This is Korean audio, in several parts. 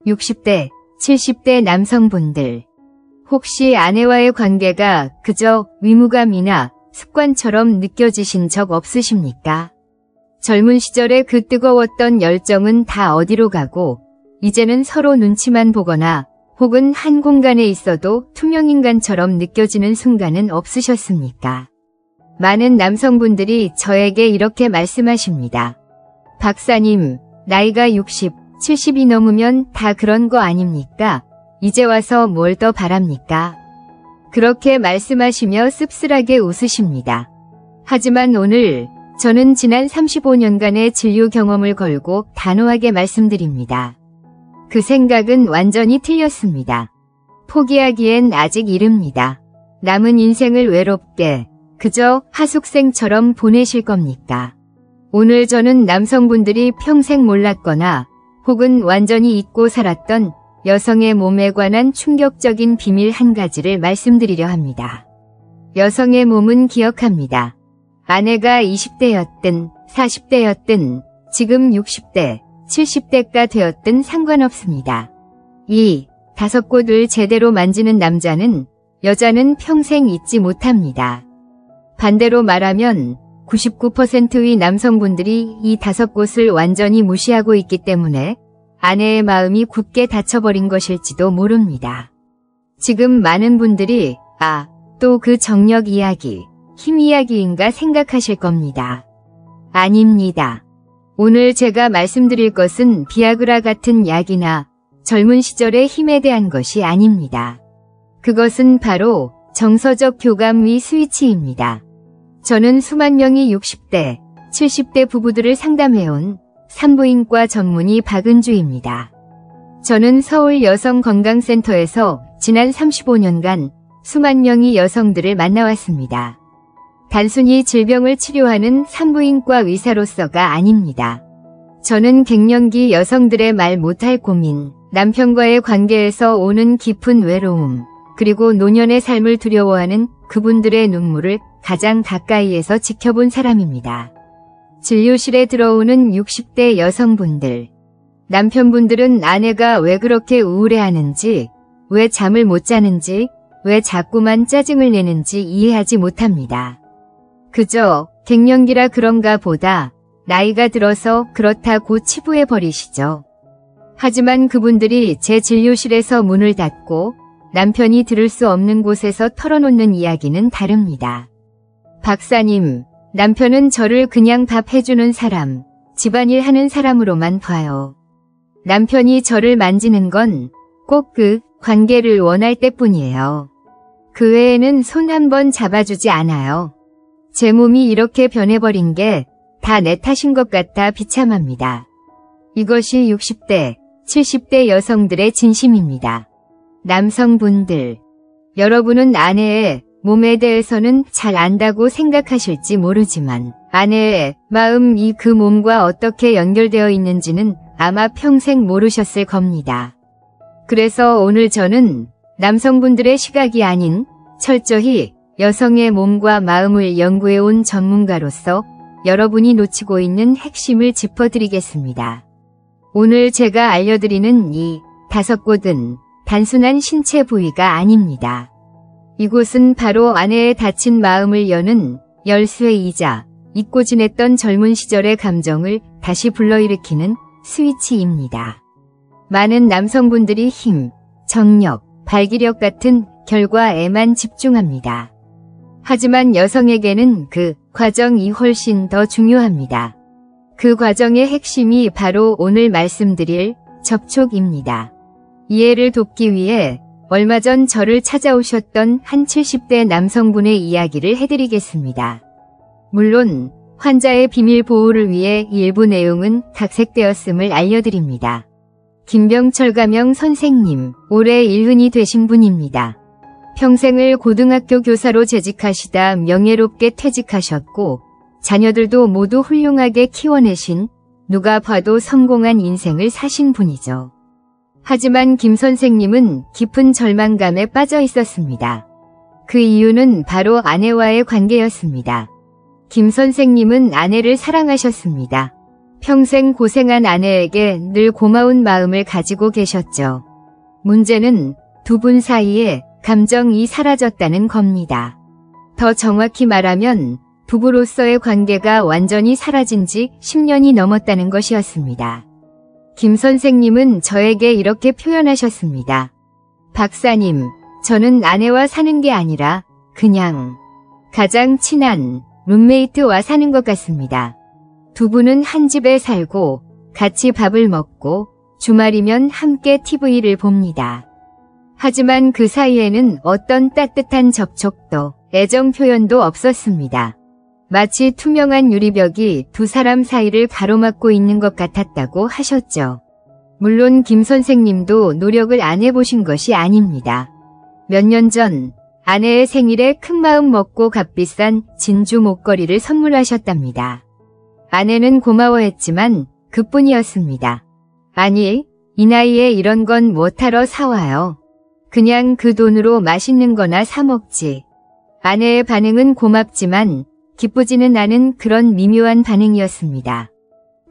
60대, 70대 남성분들. 혹시 아내와의 관계가 그저 위무감이나 습관처럼 느껴지신 적 없으십니까? 젊은 시절에 그 뜨거웠던 열정은 다 어디로 가고 이제는 서로 눈치만 보거나 혹은 한 공간에 있어도 투명인간처럼 느껴지는 순간은 없으셨습니까? 많은 남성분들이 저에게 이렇게 말씀하십니다. 박사님, 나이가 60, 70이 넘으면 다 그런 거 아닙니까? 이제 와서 뭘 더 바랍니까? 그렇게 말씀하시며 씁쓸하게 웃으십니다. 하지만 오늘 저는 지난 35년간의 진료 경험을 걸고 단호하게 말씀드립니다. 그 생각은 완전히 틀렸습니다. 포기하기엔 아직 이릅니다. 남은 인생을 외롭게 그저 하숙생처럼 보내실 겁니까? 오늘 저는 남성분들이 평생 몰랐거나 혹은 완전히 잊고 살았던 여성의 몸에 관한 충격적인 비밀 한 가지를 말씀드리려 합니다. 여성의 몸은 기억합니다. 아내가 20대였든 40대였든 지금 60대, 70대가 되었든 상관없습니다. 이 5곳을 제대로 만지는 남자는 여자는 평생 잊지 못합니다. 반대로 말하면 99%의 남성분들이 이 5곳을 완전히 무시하고 있기 때문에 아내의 마음이 굳게 닫혀버린 것일지도 모릅니다. 지금 많은 분들이 또 그 정력 이야기, 힘 이야기인가 생각하실 겁니다. 아닙니다. 오늘 제가 말씀드릴 것은 비아그라 같은 약이나 젊은 시절의 힘에 대한 것이 아닙니다. 그것은 바로 정서적 교감의 스위치입니다. 저는 수만 명의 60대, 70대 부부들을 상담해온 산부인과 전문의 박은주입니다. 저는 서울 여성건강센터에서 지난 35년간 수만 명의 여성들을 만나왔습니다. 단순히 질병을 치료하는 산부인과 의사로서가 아닙니다. 저는 갱년기 여성들의 말 못할 고민, 남편과의 관계에서 오는 깊은 외로움, 그리고 노년의 삶을 두려워하는 그분들의 눈물을 가장 가까이에서 지켜본 사람입니다. 진료실에 들어오는 60대 여성분들. 남편분들은 아내가 왜 그렇게 우울해하는지, 왜 잠을 못 자는지, 왜 자꾸만 짜증을 내는지 이해하지 못합니다. 그저 갱년기라 그런가 보다 나이가 들어서 그렇다고 치부해버리시죠. 하지만 그분들이 제 진료실에서 문을 닫고 남편이 들을 수 없는 곳에서 털어놓는 이야기는 다릅니다. 박사님, 남편은 저를 그냥 밥 해주는 사람, 집안일 하는 사람으로만 봐요. 남편이 저를 만지는 건 꼭 그 관계를 원할 때뿐이에요. 그 외에는 손 한 번 잡아주지 않아요. 제 몸이 이렇게 변해버린 게 다 내 탓인 것 같아 비참합니다. 이것이 60대, 70대 여성들의 진심입니다. 남성분들, 여러분은 아내의 몸에 대해서는 잘 안다고 생각하실지 모르지만 아내의 마음이 그 몸과 어떻게 연결되어 있는지는 아마 평생 모르셨을 겁니다. 그래서 오늘 저는 남성분들의 시각이 아닌 철저히 여성의 몸과 마음을 연구해온 전문가로서 여러분이 놓치고 있는 핵심을 짚어드리겠습니다. 오늘 제가 알려드리는 이 5곳은 단순한 신체 부위가 아닙니다. 이곳은 바로 아내의 닫힌 마음을 여는 열쇠이자 잊고 지냈던 젊은 시절의 감정을 다시 불러일으키는 스위치입니다. 많은 남성분들이 힘, 정력, 발기력 같은 결과에만 집중합니다. 하지만 여성에게는 그 과정이 훨씬 더 중요합니다. 그 과정의 핵심이 바로 오늘 말씀드릴 접촉입니다. 이해를 돕기 위해 얼마 전 저를 찾아오셨던 한 70대 남성분의 이야기를 해드리겠습니다. 물론 환자의 비밀 보호를 위해 일부 내용은 각색되었음을 알려드립니다. 김병철 가명 선생님, 올해 일흔이 되신 분입니다. 평생을 고등학교 교사로 재직하시다 명예롭게 퇴직하셨고 자녀들도 모두 훌륭하게 키워내신 누가 봐도 성공한 인생을 사신 분이죠. 하지만 김 선생님은 깊은 절망감에 빠져 있었습니다. 그 이유는 바로 아내와의 관계였습니다. 김 선생님은 아내를 사랑하셨습니다. 평생 고생한 아내에게 늘 고마운 마음을 가지고 계셨죠. 문제는 두 분 사이에 감정이 사라졌다는 겁니다. 더 정확히 말하면 부부로서의 관계가 완전히 사라진 지 10년이 넘었다는 것이었습니다. 김 선생님은 저에게 이렇게 표현하셨습니다. 박사님, 저는 아내와 사는 게 아니라 그냥 가장 친한 룸메이트와 사는 것 같습니다. 두 분은 한 집에 살고 같이 밥을 먹고 주말이면 함께 TV를 봅니다. 하지만 그 사이에는 어떤 따뜻한 접촉도 애정 표현도 없었습니다. 마치 투명한 유리벽이 두 사람 사이를 가로막고 있는 것 같았다고 하셨죠. 물론 김 선생님도 노력을 안 해보신 것이 아닙니다. 몇 년 전 아내의 생일에 큰마음 먹고 값비싼 진주 목걸이를 선물하셨답니다. 아내는 고마워했지만 그뿐이었습니다. 아니, 이 나이에 이런 건 뭐하러 사와요. 그냥 그 돈으로 맛있는 거나 사 먹지. 아내의 반응은 고맙지만 기쁘지는 않은 그런 미묘한 반응이었습니다.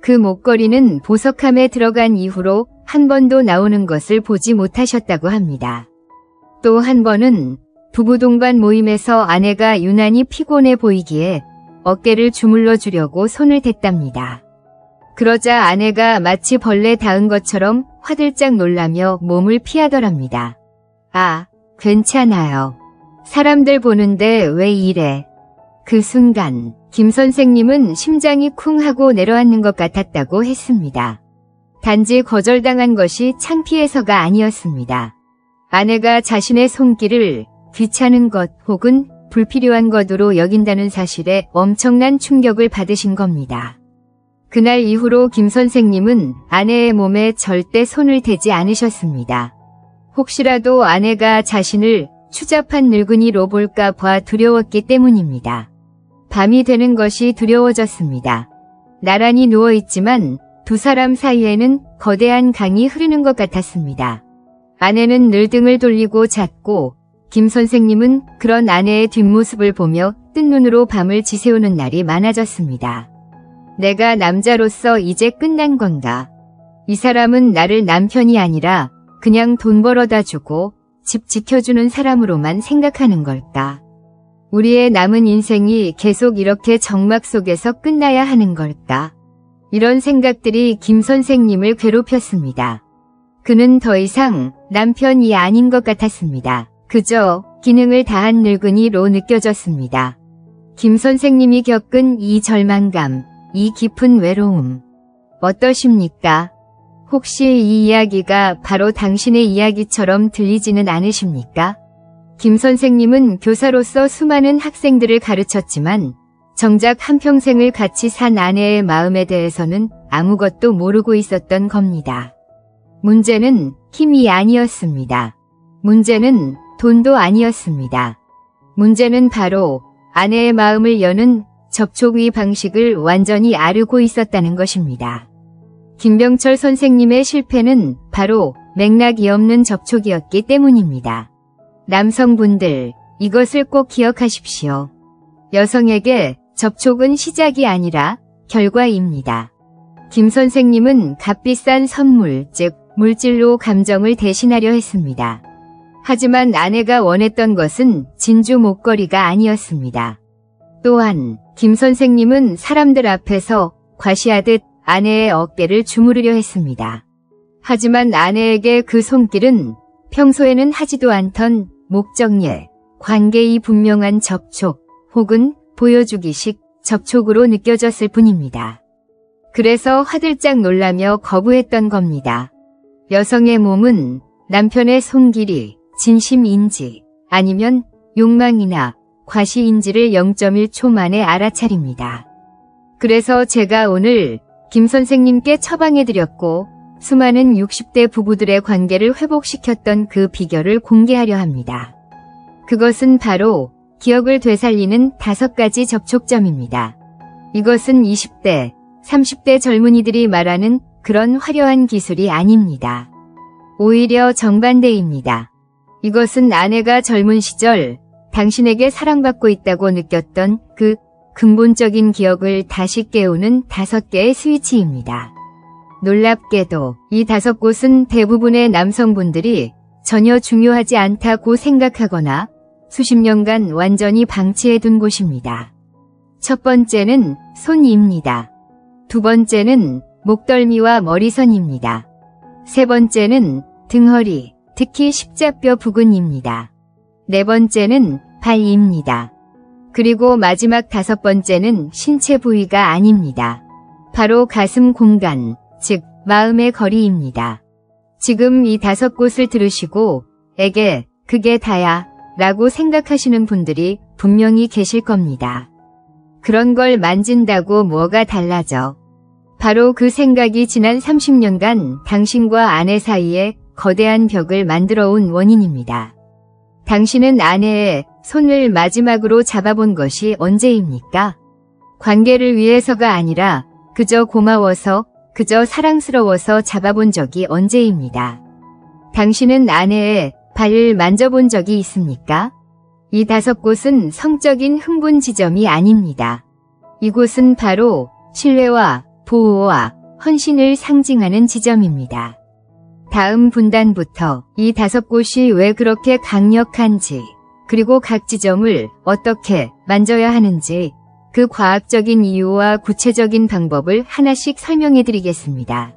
그 목걸이는 보석함에 들어간 이후로 한 번도 나오는 것을 보지 못하셨다고 합니다. 또 한 번은 부부 동반 모임에서 아내가 유난히 피곤해 보이기에 어깨를 주물러 주려고 손을 댔답니다. 그러자 아내가 마치 벌레 닿은 것처럼 화들짝 놀라며 몸을 피하더랍니다. 아, 괜찮아요. 사람들 보는데 왜 이래. 그 순간 김 선생님은 심장이 쿵 하고 내려앉는 것 같았다고 했습니다. 단지 거절당한 것이 창피해서가 아니었습니다. 아내가 자신의 손길을 귀찮은 것 혹은 불필요한 것으로 여긴다는 사실에 엄청난 충격을 받으신 겁니다. 그날 이후로 김 선생님은 아내의 몸에 절대 손을 대지 않으셨습니다. 혹시라도 아내가 자신을 추잡한 늙은이로 볼까 봐 두려웠기 때문입니다. 밤이 되는 것이 두려워졌습니다. 나란히 누워있지만 두 사람 사이에는 거대한 강이 흐르는 것 같았습니다. 아내는 늘 등을 돌리고 잤고 김 선생님은 그런 아내의 뒷모습을 보며 뜬 눈으로 밤을 지새우는 날이 많아졌습니다. 내가 남자로서 이제 끝난 건가? 이 사람은 나를 남편이 아니라 그냥 돈 벌어다 주고 집 지켜주는 사람으로만 생각하는 걸까? 우리의 남은 인생이 계속 이렇게 적막 속에서 끝나야 하는 걸까? 이런 생각들이 김 선생님을 괴롭혔습니다. 그는 더 이상 남편이 아닌 것 같았습니다. 그저 기능을 다한 늙은이로 느껴졌습니다. 김 선생님이 겪은 이 절망감, 이 깊은 외로움, 어떠십니까? 혹시 이 이야기가 바로 당신의 이야기처럼 들리지는 않으십니까? 김 선생님은 교사로서 수많은 학생들을 가르쳤지만 정작 한평생을 같이 산 아내의 마음에 대해서는 아무것도 모르고 있었던 겁니다. 문제는 힘이 아니었습니다. 문제는 돈도 아니었습니다. 문제는 바로 아내의 마음을 여는 접촉의 방식을 완전히 아르고 있었다는 것입니다. 김병철 선생님의 실패는 바로 맥락이 없는 접촉이었기 때문입니다. 남성분들, 이것을 꼭 기억하십시오. 여성에게 접촉은 시작이 아니라 결과입니다. 김 선생님은 값비싼 선물, 즉 물질로 감정을 대신하려 했습니다. 하지만 아내가 원했던 것은 진주 목걸이가 아니었습니다. 또한 김 선생님은 사람들 앞에서 과시하듯 아내의 어깨를 주무르려 했습니다. 하지만 아내에게 그 손길은 평소에는 하지도 않던 목적예, 관계의 분명한 접촉 혹은 보여주기식 접촉으로 느껴졌을 뿐입니다. 그래서 화들짝 놀라며 거부했던 겁니다. 여성의 몸은 남편의 손길이 진심인지 아니면 욕망이나 과시인지를 0.1초 만에 알아차립니다. 그래서 제가 오늘 김 선생님께 처방해드렸고 수많은 60대 부부들의 관계를 회복시켰던 그 비결을 공개하려 합니다. 그것은 바로 기억을 되살리는 5가지 접촉점입니다. 이것은 20대, 30대 젊은이들이 말하는 그런 화려한 기술이 아닙니다. 오히려 정반대입니다. 이것은 아내가 젊은 시절 당신에게 사랑받고 있다고 느꼈던 그 근본적인 기억을 다시 깨우는 5개의 스위치입니다. 놀랍게도 이 5곳은 대부분의 남성분들이 전혀 중요하지 않다고 생각하거나 수십 년간 완전히 방치해둔 곳입니다. 첫 번째는 손입니다. 두 번째는 목덜미와 머리선입니다. 세 번째는 등허리, 특히 십자뼈 부근입니다. 네 번째는 발입니다. 그리고 마지막 5번째는 신체 부위가 아닙니다. 바로 가슴 공간, 즉 마음의 거리입니다. 지금 이 5곳을 들으시고 에게 그게 다야 라고 생각하시는 분들이 분명히 계실 겁니다. 그런 걸 만진다고 뭐가 달라져? 바로 그 생각이 지난 30년간 당신과 아내 사이에 거대한 벽을 만들어 온 원인입니다. 당신은 아내의 손을 마지막으로 잡아본 것이 언제입니까? 관계를 위해서가 아니라 그저 고마워서, 그저 사랑스러워서 잡아본 적이 언제입니다. 당신은 아내의 발을 만져본 적이 있습니까? 이 5곳은 성적인 흥분 지점이 아닙니다. 이곳은 바로 신뢰와 보호와 헌신을 상징하는 지점입니다. 다음 분단부터 이 5곳이 왜 그렇게 강력한지, 그리고 각 지점을 어떻게 만져야 하는지 그 과학적인 이유와 구체적인 방법을 하나씩 설명해 드리겠습니다.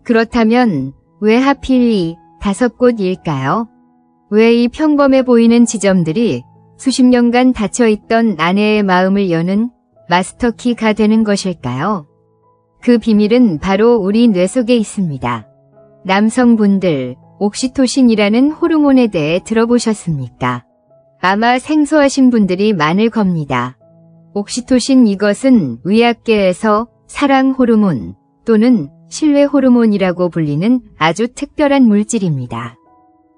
그렇다면 왜 하필 이 5곳일까요? 왜 이 평범해 보이는 지점들이 수십 년간 닫혀있던 아내의 마음을 여는 마스터키가 되는 것일까요? 그 비밀은 바로 우리 뇌 속에 있습니다. 남성분들, 옥시토신이라는 호르몬에 대해 들어보셨습니까? 아마 생소하신 분들이 많을 겁니다. 옥시토신, 이것은 의학계에서 사랑 호르몬 또는 신뢰 호르몬이라고 불리는 아주 특별한 물질입니다.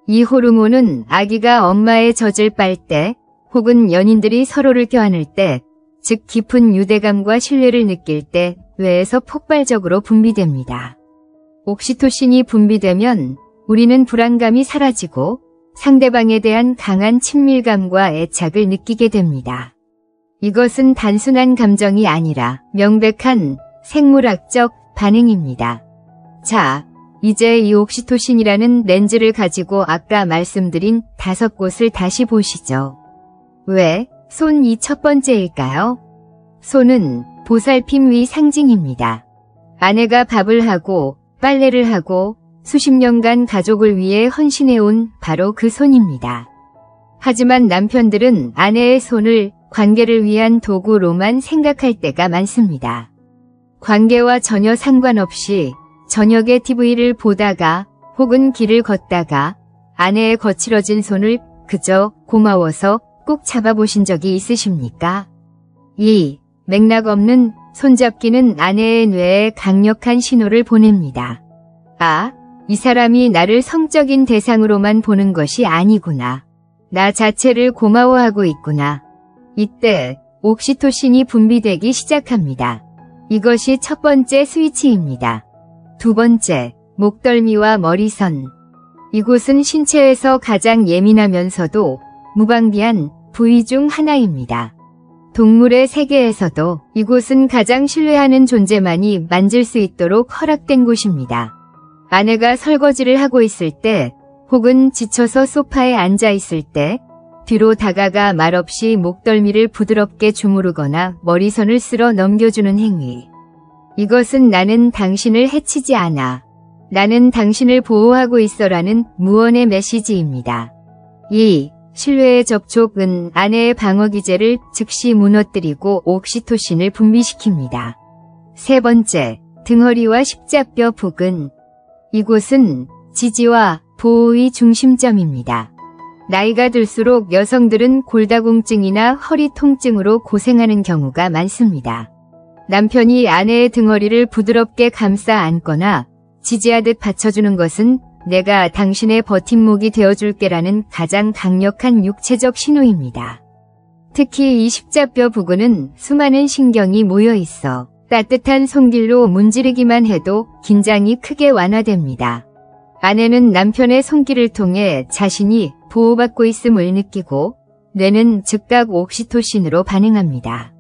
이 호르몬은 아기가 엄마의 젖을 빨 때 혹은 연인들이 서로를 껴안을 때, 즉 깊은 유대감과 신뢰를 느낄 때 뇌에서 폭발적으로 분비됩니다. 옥시토신이 분비되면 우리는 불안감이 사라지고 상대방에 대한 강한 친밀감과 애착을 느끼게 됩니다. 이것은 단순한 감정이 아니라 명백한 생물학적 반응입니다. 자, 이제 이 옥시토신이라는 렌즈를 가지고 아까 말씀드린 5곳을 다시 보시죠. 왜 손이 첫 번째일까요? 손은 보살핌의 상징입니다. 아내가 밥을 하고 빨래를 하고 수십 년간 가족을 위해 헌신해온 바로 그 손입니다. 하지만 남편들은 아내의 손을 관계를 위한 도구로만 생각할 때가 많습니다. 관계와 전혀 상관없이 저녁에 TV를 보다가 혹은 길을 걷다가 아내의 거칠어진 손을 그저 고마워서 꼭 잡아보신 적이 있으십니까? 이 맥락 없는 손잡기는 아내의 뇌에 강력한 신호를 보냅니다. 아, 이 사람이 나를 성적인 대상으로만 보는 것이 아니구나. 나 자체를 고마워하고 있구나. 이때 옥시토신이 분비되기 시작합니다. 이것이 첫 번째 스위치입니다. 두 번째, 목덜미와 머리선. 이곳은 신체에서 가장 예민하면서도 무방비한 부위 중 하나입니다. 동물의 세계에서도 이곳은 가장 신뢰하는 존재만이 만질 수 있도록 허락된 곳입니다. 아내가 설거지를 하고 있을 때 혹은 지쳐서 소파에 앉아 있을 때 뒤로 다가가 말없이 목덜미를 부드럽게 주무르거나 머리선을 쓸어 넘겨주는 행위. 이것은 나는 당신을 해치지 않아. 나는 당신을 보호하고 있어라는 무언의 메시지입니다. 이 신뢰의 접촉은 아내의 방어기제를 즉시 무너뜨리고 옥시토신을 분비시킵니다. 세 번째, 등허리와 십자뼈 부근. 이곳은 지지와 보호의 중심점입니다. 나이가 들수록 여성들은 골다공증이나 허리 통증으로 고생하는 경우가 많습니다. 남편이 아내의 등허리를 부드럽게 감싸 안거나 지지하듯 받쳐주는 것은 내가 당신의 버팀목이 되어줄게라는 가장 강력한 육체적 신호입니다. 특히 이 십자뼈 부근은 수많은 신경이 모여 있어 따뜻한 손길로 문지르기만 해도 긴장이 크게 완화됩니다. 아내는 남편의 손길을 통해 자신이 보호받고 있음을 느끼고 뇌는 즉각 옥시토신으로 반응합니다.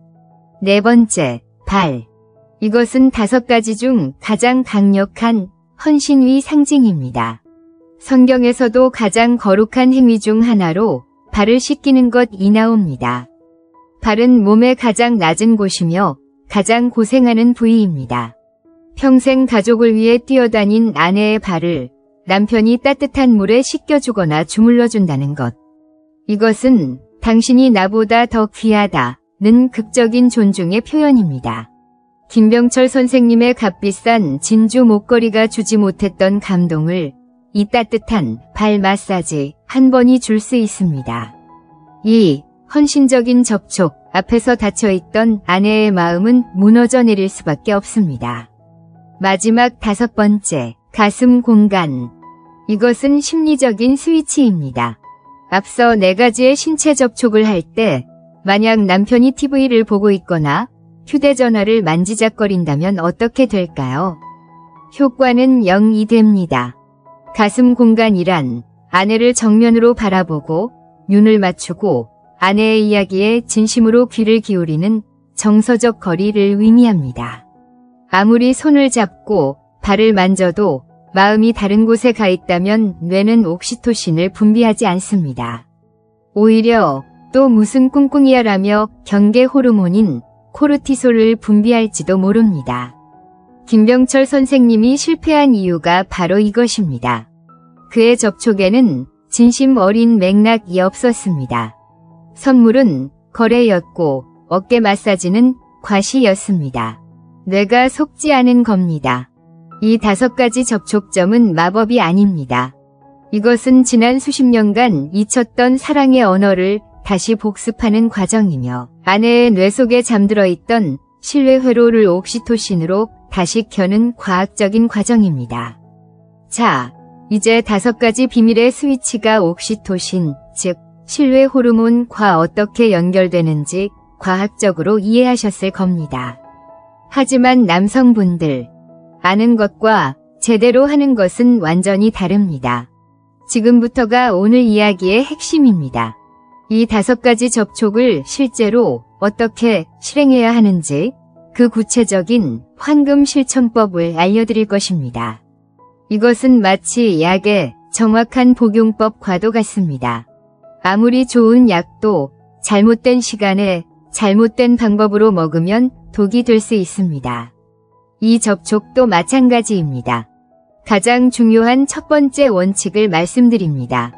네 번째, 발. 이것은 5가지 중 가장 강력한 헌신의 상징입니다. 성경에서도 가장 거룩한 행위 중 하나로 발을 씻기는 것이 나옵니다. 발은 몸의 가장 낮은 곳이며 가장 고생하는 부위입니다. 평생 가족을 위해 뛰어다닌 아내의 발을 남편이 따뜻한 물에 씻겨주거나 주물러준다는 것. 이것은 당신이 나보다 더 귀하다는 극적인 존중의 표현입니다. 김병철 선생님의 값비싼 진주 목걸이가 주지 못했던 감동을 이 따뜻한 발 마사지 한 번이 줄 수 있습니다. 이 헌신적인 접촉 앞에서 닫혀있던 아내의 마음은 무너져 내릴 수밖에 없습니다. 마지막 5번째, 가슴 공간. 이것은 심리적인 스위치입니다. 앞서 4가지의 신체 접촉을 할 때 만약 남편이 TV를 보고 있거나 휴대전화를 만지작거린다면 어떻게 될까요? 효과는 0이 됩니다. 가슴 공간이란 아내를 정면으로 바라보고 눈을 맞추고 아내의 이야기에 진심으로 귀를 기울이는 정서적 거리를 의미합니다. 아무리 손을 잡고 발을 만져도 마음이 다른 곳에 가 있다면 뇌는 옥시토신을 분비하지 않습니다. 오히려 또 무슨 꿍꿍이야라며 경계 호르몬인 코르티솔을 분비할지도 모릅니다. 김병철 선생님이 실패한 이유가 바로 이것입니다. 그의 접촉에는 진심 어린 맥락이 없었습니다. 선물은 거래였고 어깨 마사지는 과시였습니다. 뇌가 속지 않은 겁니다. 이 5가지 접촉점은 마법이 아닙니다. 이것은 지난 수십 년간 잊혔던 사랑의 언어를 다시 복습하는 과정이며 아내의 뇌 속에 잠들어 있던 신뢰 회로를 옥시토신으로 다시 켜는 과학적인 과정입니다. 자, 이제 5가지 비밀의 스위치가 옥시토신, 즉 신뢰 호르몬과 어떻게 연결되는지 과학적으로 이해하셨을 겁니다. 하지만 남성분들, 아는 것과 제대로 하는 것은 완전히 다릅니다. 지금부터가 오늘 이야기의 핵심입니다. 이 5가지 접촉을 실제로 어떻게 실행해야 하는지 그 구체적인 황금 실천법을 알려드릴 것입니다. 이것은 마치 약의 정확한 복용법과도 같습니다. 아무리 좋은 약도 잘못된 시간에 잘못된 방법으로 먹으면 독이 될 수 있습니다. 이 접촉도 마찬가지입니다. 가장 중요한 첫 번째 원칙을 말씀드립니다.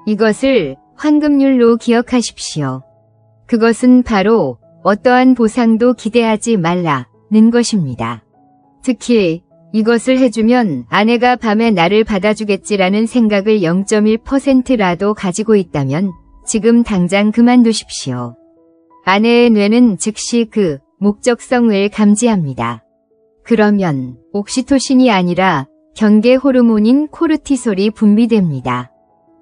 이것을 황금률로 기억하십시오. 그것은 바로 어떠한 보상도 기대하지 말라는 것입니다. 특히 이것을 해주면 아내가 밤에 나를 받아주겠지라는 생각을 0.1%라도 가지고 있다면 지금 당장 그만두십시오. 아내의 뇌는 즉시 그 목적성을 감지합니다. 그러면 옥시토신이 아니라 경계 호르몬인 코르티솔이 분비됩니다.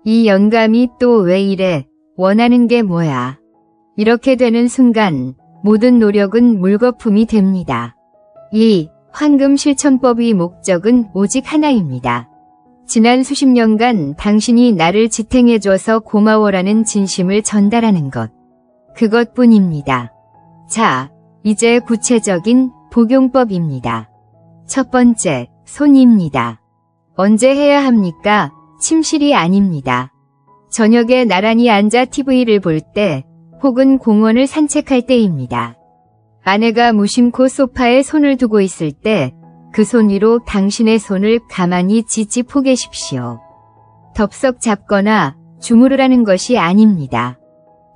이 영감이 또 왜 이래? 원하는 게 뭐야? 이렇게 되는 순간 모든 노력은 물거품이 됩니다. 이 황금 실천법의 목적은 오직 하나입니다. 지난 수십 년간 당신이 나를 지탱해줘서 고마워라는 진심을 전달하는 것. 그것뿐입니다. 자, 이제 구체적인 복용법입니다. 첫 번째, 손입니다. 언제 해야 합니까? 침실이 아닙니다. 저녁에 나란히 앉아 TV를 볼 때 혹은 공원을 산책할 때입니다. 아내가 무심코 소파에 손을 두고 있을 때 그 손 위로 당신의 손을 가만히 지지포 계십시오. 덥석 잡거나 주무르라는 것이 아닙니다.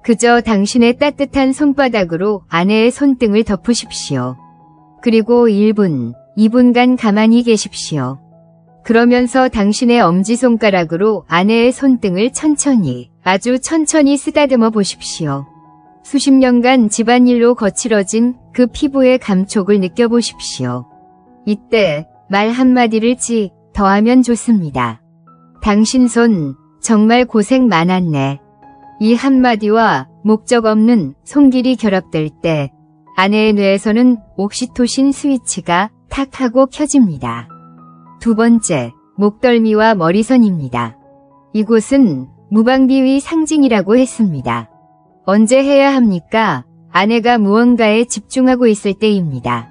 그저 당신의 따뜻한 손바닥으로 아내의 손등을 덮으십시오. 그리고 1분, 2분간 가만히 계십시오. 그러면서 당신의 엄지손가락으로 아내의 손등을 천천히, 아주 천천히 쓰다듬어 보십시오. 수십 년간 집안일로 거칠어진 그 피부의 감촉을 느껴보십시오. 이때 말 한마디를 더하면 좋습니다. 당신 손 정말 고생 많았네. 이 한마디와 목적 없는 손길이 결합될 때 아내의 뇌에서는 옥시토신 스위치가 탁 하고 켜집니다. 두 번째, 목덜미와 머리선입니다. 이곳은 무방비의 상징이라고 했습니다. 언제 해야 합니까? 아내가 무언가에 집중하고 있을 때입니다.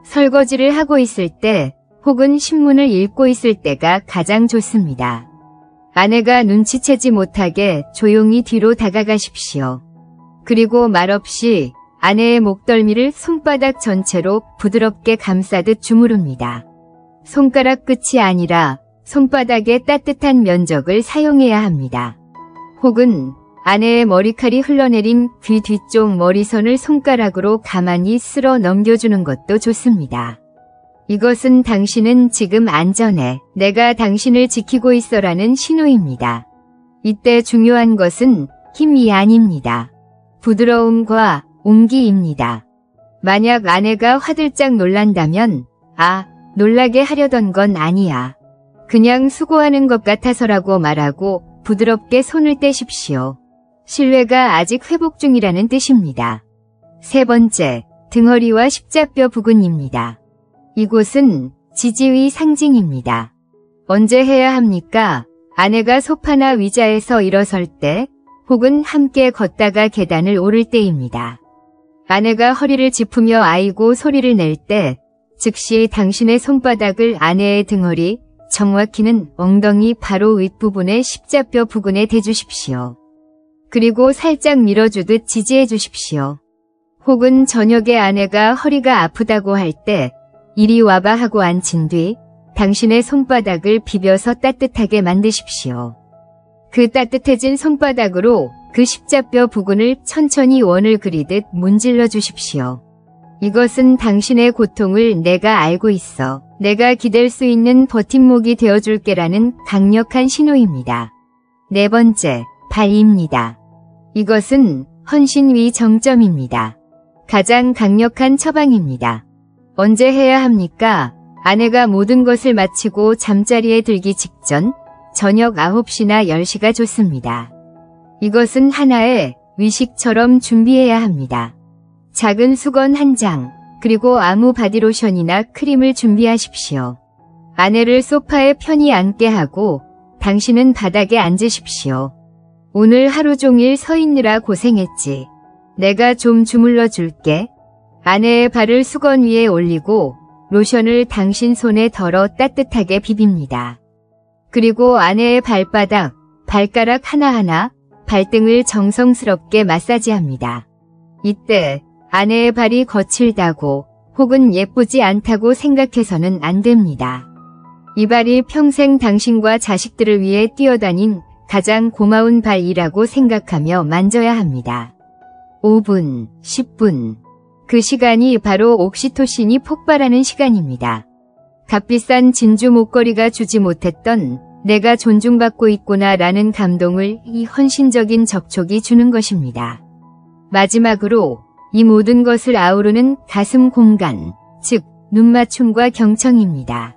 설거지를 하고 있을 때 혹은 신문을 읽고 있을 때가 가장 좋습니다. 아내가 눈치채지 못하게 조용히 뒤로 다가가십시오. 그리고 말없이 아내의 목덜미를 손바닥 전체로 부드럽게 감싸듯 주무릅니다. 손가락 끝이 아니라 손바닥의 따뜻한 면적을 사용해야 합니다. 혹은 아내의 머리칼이 흘러내린 귀 뒤쪽 머리선을 손가락으로 가만히 쓸어 넘겨주는 것도 좋습니다. 이것은 당신은 지금 안전해. 내가 당신을 지키고 있어라는 신호입니다. 이때 중요한 것은 힘이 아닙니다. 부드러움과 온기입니다. 만약 아내가 화들짝 놀란다면 놀라게 하려던 건 아니야. 그냥 수고하는 것 같아서라고 말하고 부드럽게 손을 떼십시오. 신뢰가 아직 회복 중이라는 뜻입니다. 세 번째, 등허리와 십자뼈 부근입니다. 이곳은 지지의 상징입니다. 언제 해야 합니까? 아내가 소파나 의자에서 일어설 때 혹은 함께 걷다가 계단을 오를 때입니다. 아내가 허리를 짚으며 아이고 소리를 낼 때 즉시 당신의 손바닥을 아내의 등허리, 정확히는 엉덩이 바로 윗부분의 십자뼈 부근에 대주십시오. 그리고 살짝 밀어주듯 지지해 주십시오. 혹은 저녁에 아내가 허리가 아프다고 할 때 이리 와봐 하고 앉힌 뒤 당신의 손바닥을 비벼서 따뜻하게 만드십시오. 그 따뜻해진 손바닥으로 그 십자뼈 부근을 천천히 원을 그리듯 문질러 주십시오. 이것은 당신의 고통을 내가 알고 있어. 내가 기댈 수 있는 버팀목이 되어줄게라는 강력한 신호입니다. 네 번째, 발입니다. 이것은 헌신의 정점입니다. 가장 강력한 처방입니다. 언제 해야 합니까? 아내가 모든 것을 마치고 잠자리에 들기 직전 저녁 9시나 10시가 좋습니다. 이것은 하나의 위식처럼 준비해야 합니다. 작은 수건 한 장, 그리고 아무 바디로션이나 크림을 준비하십시오. 아내를 소파에 편히 앉게 하고 당신은 바닥에 앉으십시오. 오늘 하루 종일 서 있느라 고생했지. 내가 좀 주물러 줄게. 아내의 발을 수건 위에 올리고 로션을 당신 손에 덜어 따뜻하게 비빕니다. 그리고 아내의 발바닥, 발가락 하나하나, 발등을 정성스럽게 마사지합니다. 이때 아내의 발이 거칠다고 혹은 예쁘지 않다고 생각해서는 안 됩니다. 이 발이 평생 당신과 자식들을 위해 뛰어다닌 가장 고마운 발이라고 생각하며 만져야 합니다. 5분, 10분. 그 시간이 바로 옥시토신이 폭발하는 시간입니다. 값비싼 진주 목걸이가 주지 못했던 내가 존중받고 있구나 라는 감동을 이 헌신적인 접촉이 주는 것입니다. 마지막으로 이 모든 것을 아우르는 가슴 공간, 즉 눈맞춤과 경청입니다.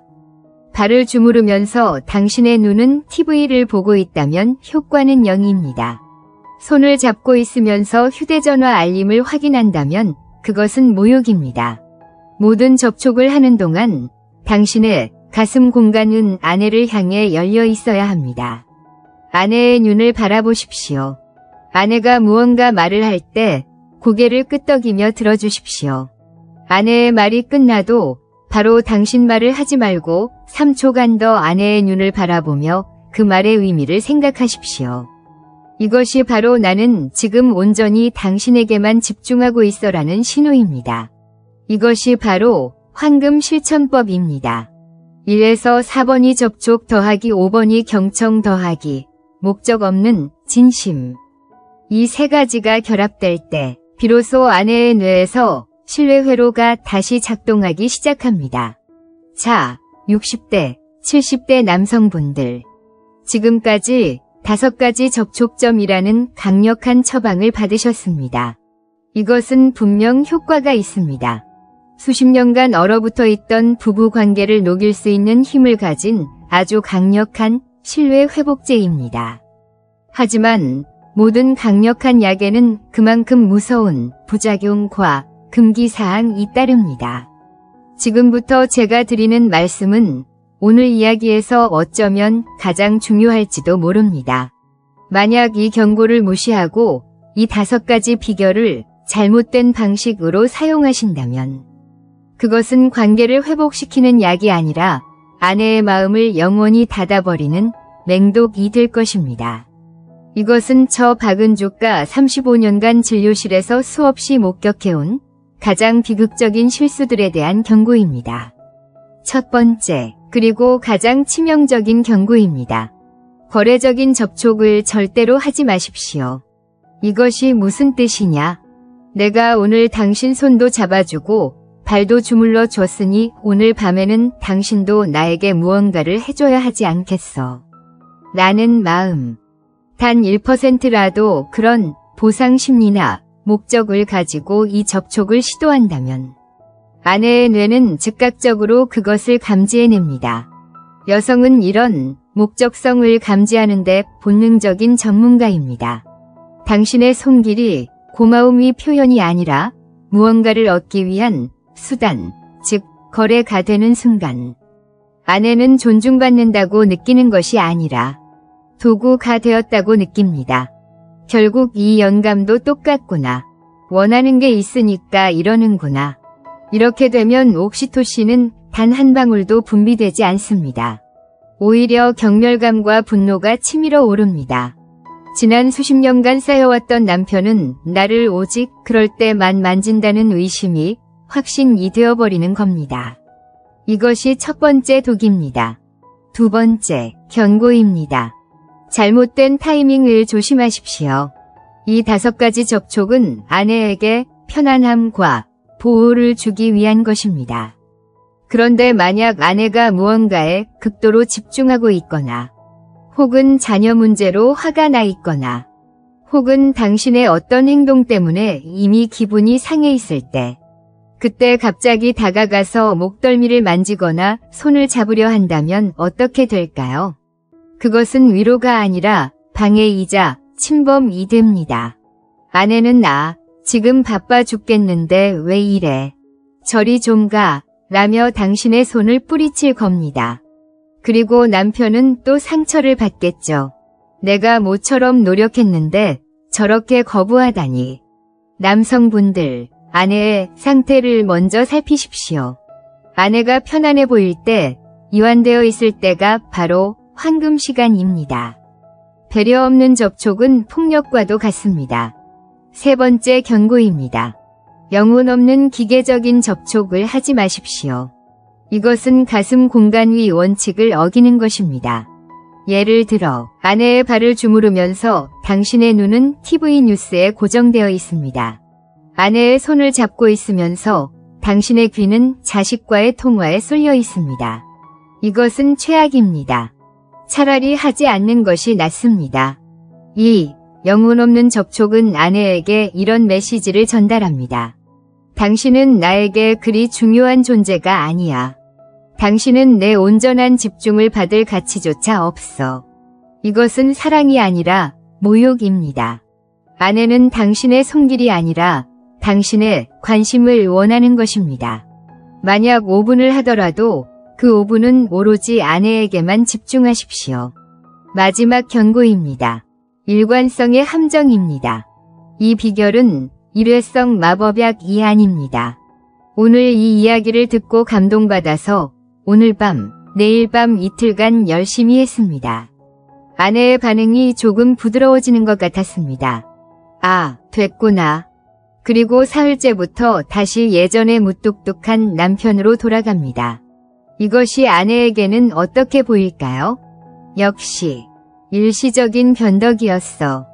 발을 주무르면서 당신의 눈은 TV를 보고 있다면 효과는 0입니다. 손을 잡고 있으면서 휴대전화 알림을 확인한다면 그것은 모욕입니다. 모든 접촉을 하는 동안 당신의 가슴 공간은 아내를 향해 열려 있어야 합니다. 아내의 눈을 바라보십시오. 아내가 무언가 말을 할 때 고개를 끄덕이며 들어주십시오. 아내의 말이 끝나도 바로 당신 말을 하지 말고 3초간 더 아내의 눈을 바라보며 그 말의 의미를 생각하십시오. 이것이 바로 나는 지금 온전히 당신에게만 집중하고 있어라는 신호입니다. 이것이 바로 황금 실천법입니다. 1에서 4번이 접촉 더하기 5번이 경청 더하기 목적 없는 진심. 이 세 가지가 결합될 때 비로소 아내의 뇌에서 신뢰 회로가 다시 작동하기 시작합니다. 자, 60대, 70대 남성분들. 지금까지 5가지 접촉점이라는 강력한 처방을 받으셨습니다. 이것은 분명 효과가 있습니다. 수십 년간 얼어붙어 있던 부부 관계를 녹일 수 있는 힘을 가진 아주 강력한 신뢰 회복제입니다. 하지만 모든 강력한 약에는 그만큼 무서운 부작용과 금기사항이 따릅니다. 지금부터 제가 드리는 말씀은 오늘 이야기에서 어쩌면 가장 중요할지도 모릅니다. 만약 이 경고를 무시하고 이 5가지 비결을 잘못된 방식으로 사용하신다면 그것은 관계를 회복시키는 약이 아니라 아내의 마음을 영원히 닫아버리는 맹독이 될 것입니다. 이것은 저 박은주가 35년간 진료실에서 수없이 목격해온 가장 비극적인 실수들에 대한 경고입니다. 첫 번째, 그리고 가장 치명적인 경고입니다. 거래적인 접촉을 절대로 하지 마십시오. 이것이 무슨 뜻이냐? 내가 오늘 당신 손도 잡아주고 발도 주물러 줬으니 오늘 밤에는 당신도 나에게 무언가를 해줘야 하지 않겠어. 라는 마음. 단 1%라도 그런 보상 심리나 목적을 가지고 이 접촉을 시도한다면 아내의 뇌는 즉각적으로 그것을 감지해냅니다. 여성은 이런 목적성을 감지하는데 본능적인 전문가입니다. 당신의 손길이 고마움이 표현이 아니라 무언가를 얻기 위한 수단, 즉 거래가 되는 순간 아내는 존중받는다고 느끼는 것이 아니라 도구가 되었다고 느낍니다. 결국 이 영감도 똑같구나. 원하는 게 있으니까 이러는구나. 이렇게 되면 옥시토신은 단 한 방울도 분비되지 않습니다. 오히려 경멸감과 분노가 치밀어 오릅니다. 지난 수십 년간 쌓여왔던 남편은 나를 오직 그럴 때만 만진다는 의심이 확신이 되어버리는 겁니다. 이것이 첫 번째 독입니다. 두 번째, 경고입니다. 잘못된 타이밍을 조심하십시오. 이 5가지 접촉은 아내에게 편안함과 보호를 주기 위한 것입니다. 그런데 만약 아내가 무언가에 극도로 집중하고 있거나 혹은 자녀 문제로 화가 나 있거나 혹은 당신의 어떤 행동 때문에 이미 기분이 상해 있을 때 그때 갑자기 다가가서 목덜미를 만지거나 손을 잡으려 한다면 어떻게 될까요? 그것은 위로가 아니라 방해이자 침범이 됩니다. 아내는 지금 바빠 죽겠는데 왜 이래? 저리 좀 가. 라며 당신의 손을 뿌리칠 겁니다. 그리고 남편은 또 상처를 받겠죠. 내가 모처럼 노력했는데 저렇게 거부하다니. 남성분들, 아내의 상태를 먼저 살피십시오. 아내가 편안해 보일 때, 이완되어 있을 때가 바로 황금 시간입니다. 배려 없는 접촉은 폭력과도 같습니다. 세 번째 경고입니다. 영혼 없는 기계적인 접촉을 하지 마십시오. 이것은 가슴 공간위 원칙을 어기는 것입니다. 예를 들어 아내의 발을 주무르면서 당신의 눈은 TV 뉴스에 고정되어 있습니다. 아내의 손을 잡고 있으면서 당신의 귀는 자식과의 통화에 쏠려 있습니다. 이것은 최악입니다. 차라리 하지 않는 것이 낫습니다. 2. 영혼 없는 접촉은 아내에게 이런 메시지를 전달합니다. 당신은 나에게 그리 중요한 존재가 아니야. 당신은 내 온전한 집중을 받을 가치조차 없어. 이것은 사랑이 아니라 모욕입니다. 아내는 당신의 손길이 아니라 당신의 관심을 원하는 것입니다. 만약 5분을 하더라도 그 5분은 오로지 아내에게만 집중하십시오. 마지막 경고입니다. 일관성의 함정입니다. 이 비결은 일회성 마법약이 아닙니다. 오늘 이 이야기를 듣고 감동받아서 오늘 밤, 내일 밤 이틀간 열심히 했습니다. 아내의 반응이 조금 부드러워지는 것 같았습니다. 됐구나. 그리고 사흘째부터 다시 예전의 무뚝뚝한 남편으로 돌아갑니다. 이것이 아내에게는 어떻게 보일까요? 역시 일시적인 변덕이었어.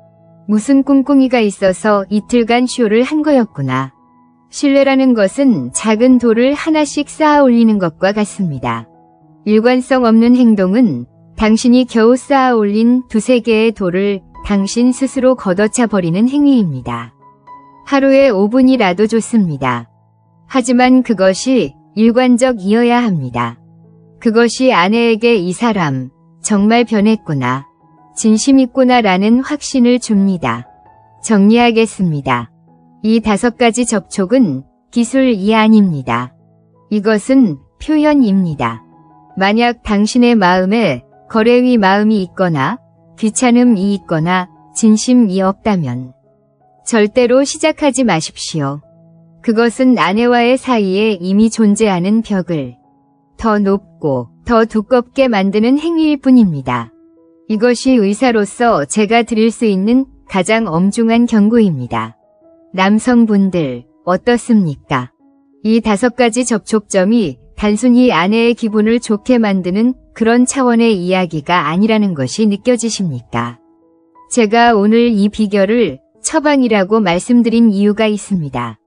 무슨 꿍꿍이가 있어서 이틀간 쇼를 한 거였구나. 신뢰라는 것은 작은 돌을 하나씩 쌓아 올리는 것과 같습니다. 일관성 없는 행동은 당신이 겨우 쌓아 올린 2-3개의 돌을 당신 스스로 걷어차 버리는 행위입니다. 하루에 5분이라도 좋습니다. 하지만 그것이 일관적이어야 합니다. 그것이 아내에게 이 사람 정말 변했구나. 진심 있구나 라는 확신을 줍니다. 정리하겠습니다. 이 5가지 접촉은 기술이 아닙니다. 이것은 표현입니다. 만약 당신의 마음에 거래의 마음이 있거나 귀찮음이 있거나 진심이 없다면 절대로 시작하지 마십시오. 그것은 아내와의 사이에 이미 존재하는 벽을 더 높고 더 두껍게 만드는 행위일 뿐입니다. 이것이 의사로서 제가 드릴 수 있는 가장 엄중한 경고입니다. 남성분들, 어떻습니까? 이 5가지 접촉점이 단순히 아내의 기분을 좋게 만드는 그런 차원의 이야기가 아니라는 것이 느껴지십니까? 제가 오늘 이 비결을 처방이라고 말씀드린 이유가 있습니다.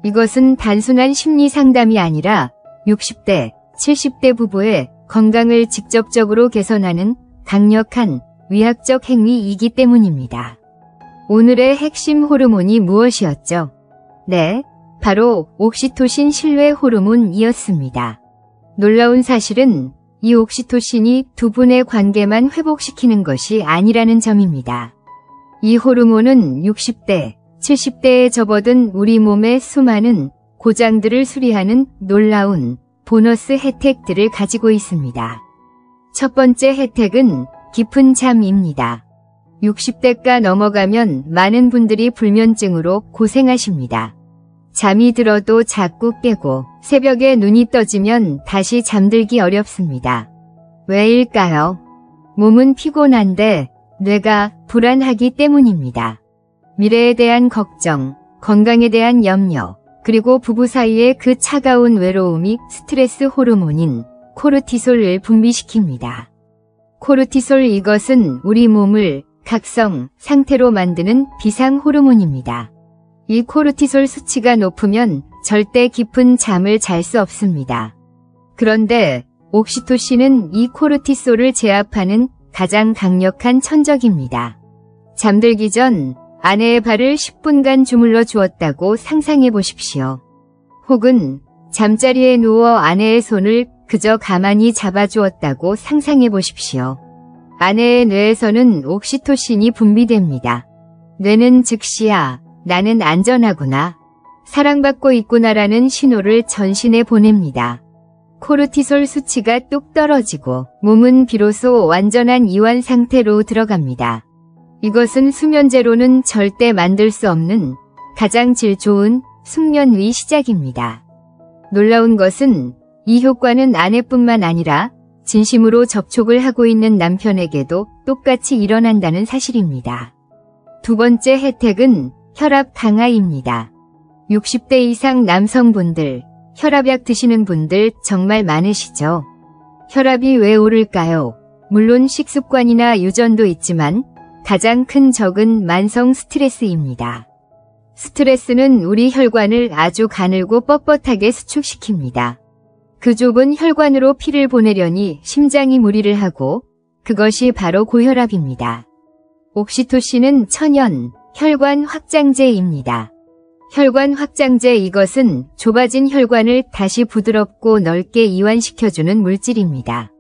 이것은 단순한 심리 상담이 아니라 60대, 70대 부부의 건강을 직접적으로 개선하는 강력한 의학적 행위이기 때문입니다. 오늘의 핵심 호르몬이 무엇이었죠? 네, 바로 옥시토신 신뢰 호르몬이었습니다. 놀라운 사실은 이 옥시토신이 두 분의 관계만 회복시키는 것이 아니라는 점입니다. 이 호르몬은 60대, 70대에 접어든 우리 몸의 수많은 고장들을 수리하는 놀라운 보너스 혜택들을 가지고 있습니다. 첫 번째 혜택은 깊은 잠입니다. 60대가 넘어가면 많은 분들이 불면증으로 고생하십니다. 잠이 들어도 자꾸 깨고 새벽에 눈이 떠지면 다시 잠들기 어렵습니다. 왜일까요? 몸은 피곤한데 뇌가 불안하기 때문입니다. 미래에 대한 걱정, 건강에 대한 염려, 그리고 부부 사이의 그 차가운 외로움이 스트레스 호르몬인 코르티솔을 분비시킵니다. 코르티솔 이것은 우리 몸을 각성 상태로 만드는 비상 호르몬입니다. 이 코르티솔 수치가 높으면 절대 깊은 잠을 잘 수 없습니다. 그런데 옥시토신은 이 코르티솔을 제압하는 가장 강력한 천적입니다. 잠들기 전 아내의 발을 10분간 주물러 주었다고 상상해 보십시오. 혹은 잠자리에 누워 아내의 손을 그저 가만히 잡아주었다고 상상해 보십시오. 아내의 뇌에서는 옥시토신이 분비됩니다. 뇌는 즉시야, 나는 안전하구나, 사랑받고 있구나라는 신호를 전신에 보냅니다. 코르티솔 수치가 뚝 떨어지고 몸은 비로소 완전한 이완 상태로 들어갑니다. 이것은 수면제로는 절대 만들 수 없는 가장 질 좋은 숙면의 시작입니다. 놀라운 것은 이 효과는 아내뿐만 아니라 진심으로 접촉을 하고 있는 남편에게도 똑같이 일어난다는 사실입니다. 두 번째 혜택은 혈압 강화입니다. 60대 이상 남성분들, 혈압약 드시는 분들 정말 많으시죠? 혈압이 왜 오를까요? 물론 식습관이나 유전도 있지만 가장 큰 적은 만성 스트레스입니다. 스트레스는 우리 혈관을 아주 가늘고 뻣뻣하게 수축시킵니다. 그 좁은 혈관으로 피를 보내려니 심장이 무리를 하고 그것이 바로 고혈압입니다. 옥시토신은 천연 혈관 확장제입니다. 혈관 확장제 이것은 좁아진 혈관을 다시 부드럽고 넓게 이완시켜주는 물질입니다.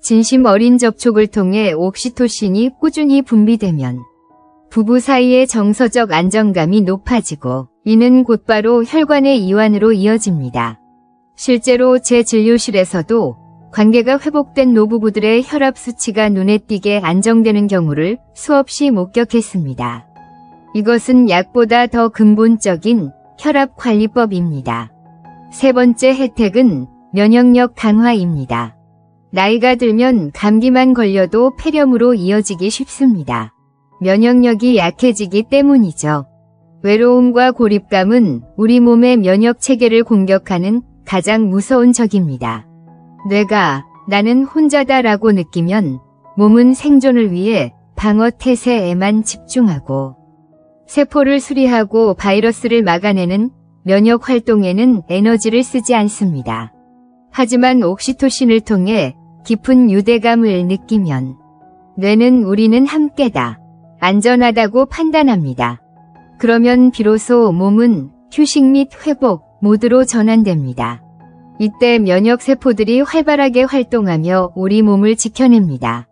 진심 어린 접촉을 통해 옥시토신이 꾸준히 분비되면 부부 사이의 정서적 안정감이 높아지고 이는 곧바로 혈관의 이완으로 이어집니다. 실제로 제 진료실에서도 관계가 회복된 노부부들의 혈압 수치가 눈에 띄게 안정되는 경우를 수없이 목격했습니다. 이것은 약보다 더 근본적인 혈압 관리법입니다. 세 번째 혜택은 면역력 강화입니다. 나이가 들면 감기만 걸려도 폐렴으로 이어지기 쉽습니다. 면역력이 약해지기 때문이죠. 외로움과 고립감은 우리 몸의 면역 체계를 공격하는 가장 무서운 적입니다. 뇌가 나는 혼자다라고 느끼면 몸은 생존을 위해 방어 태세에만 집중하고 세포를 수리하고 바이러스를 막아내는 면역 활동에는 에너지를 쓰지 않습니다. 하지만 옥시토신을 통해 깊은 유대감을 느끼면 뇌는 우리는 함께다, 안전하다고 판단합니다. 그러면 비로소 몸은 휴식 및 회복 모드로 전환됩니다. 이때 면역세포들이 활발하게 활동하며 우리 몸을 지켜냅니다.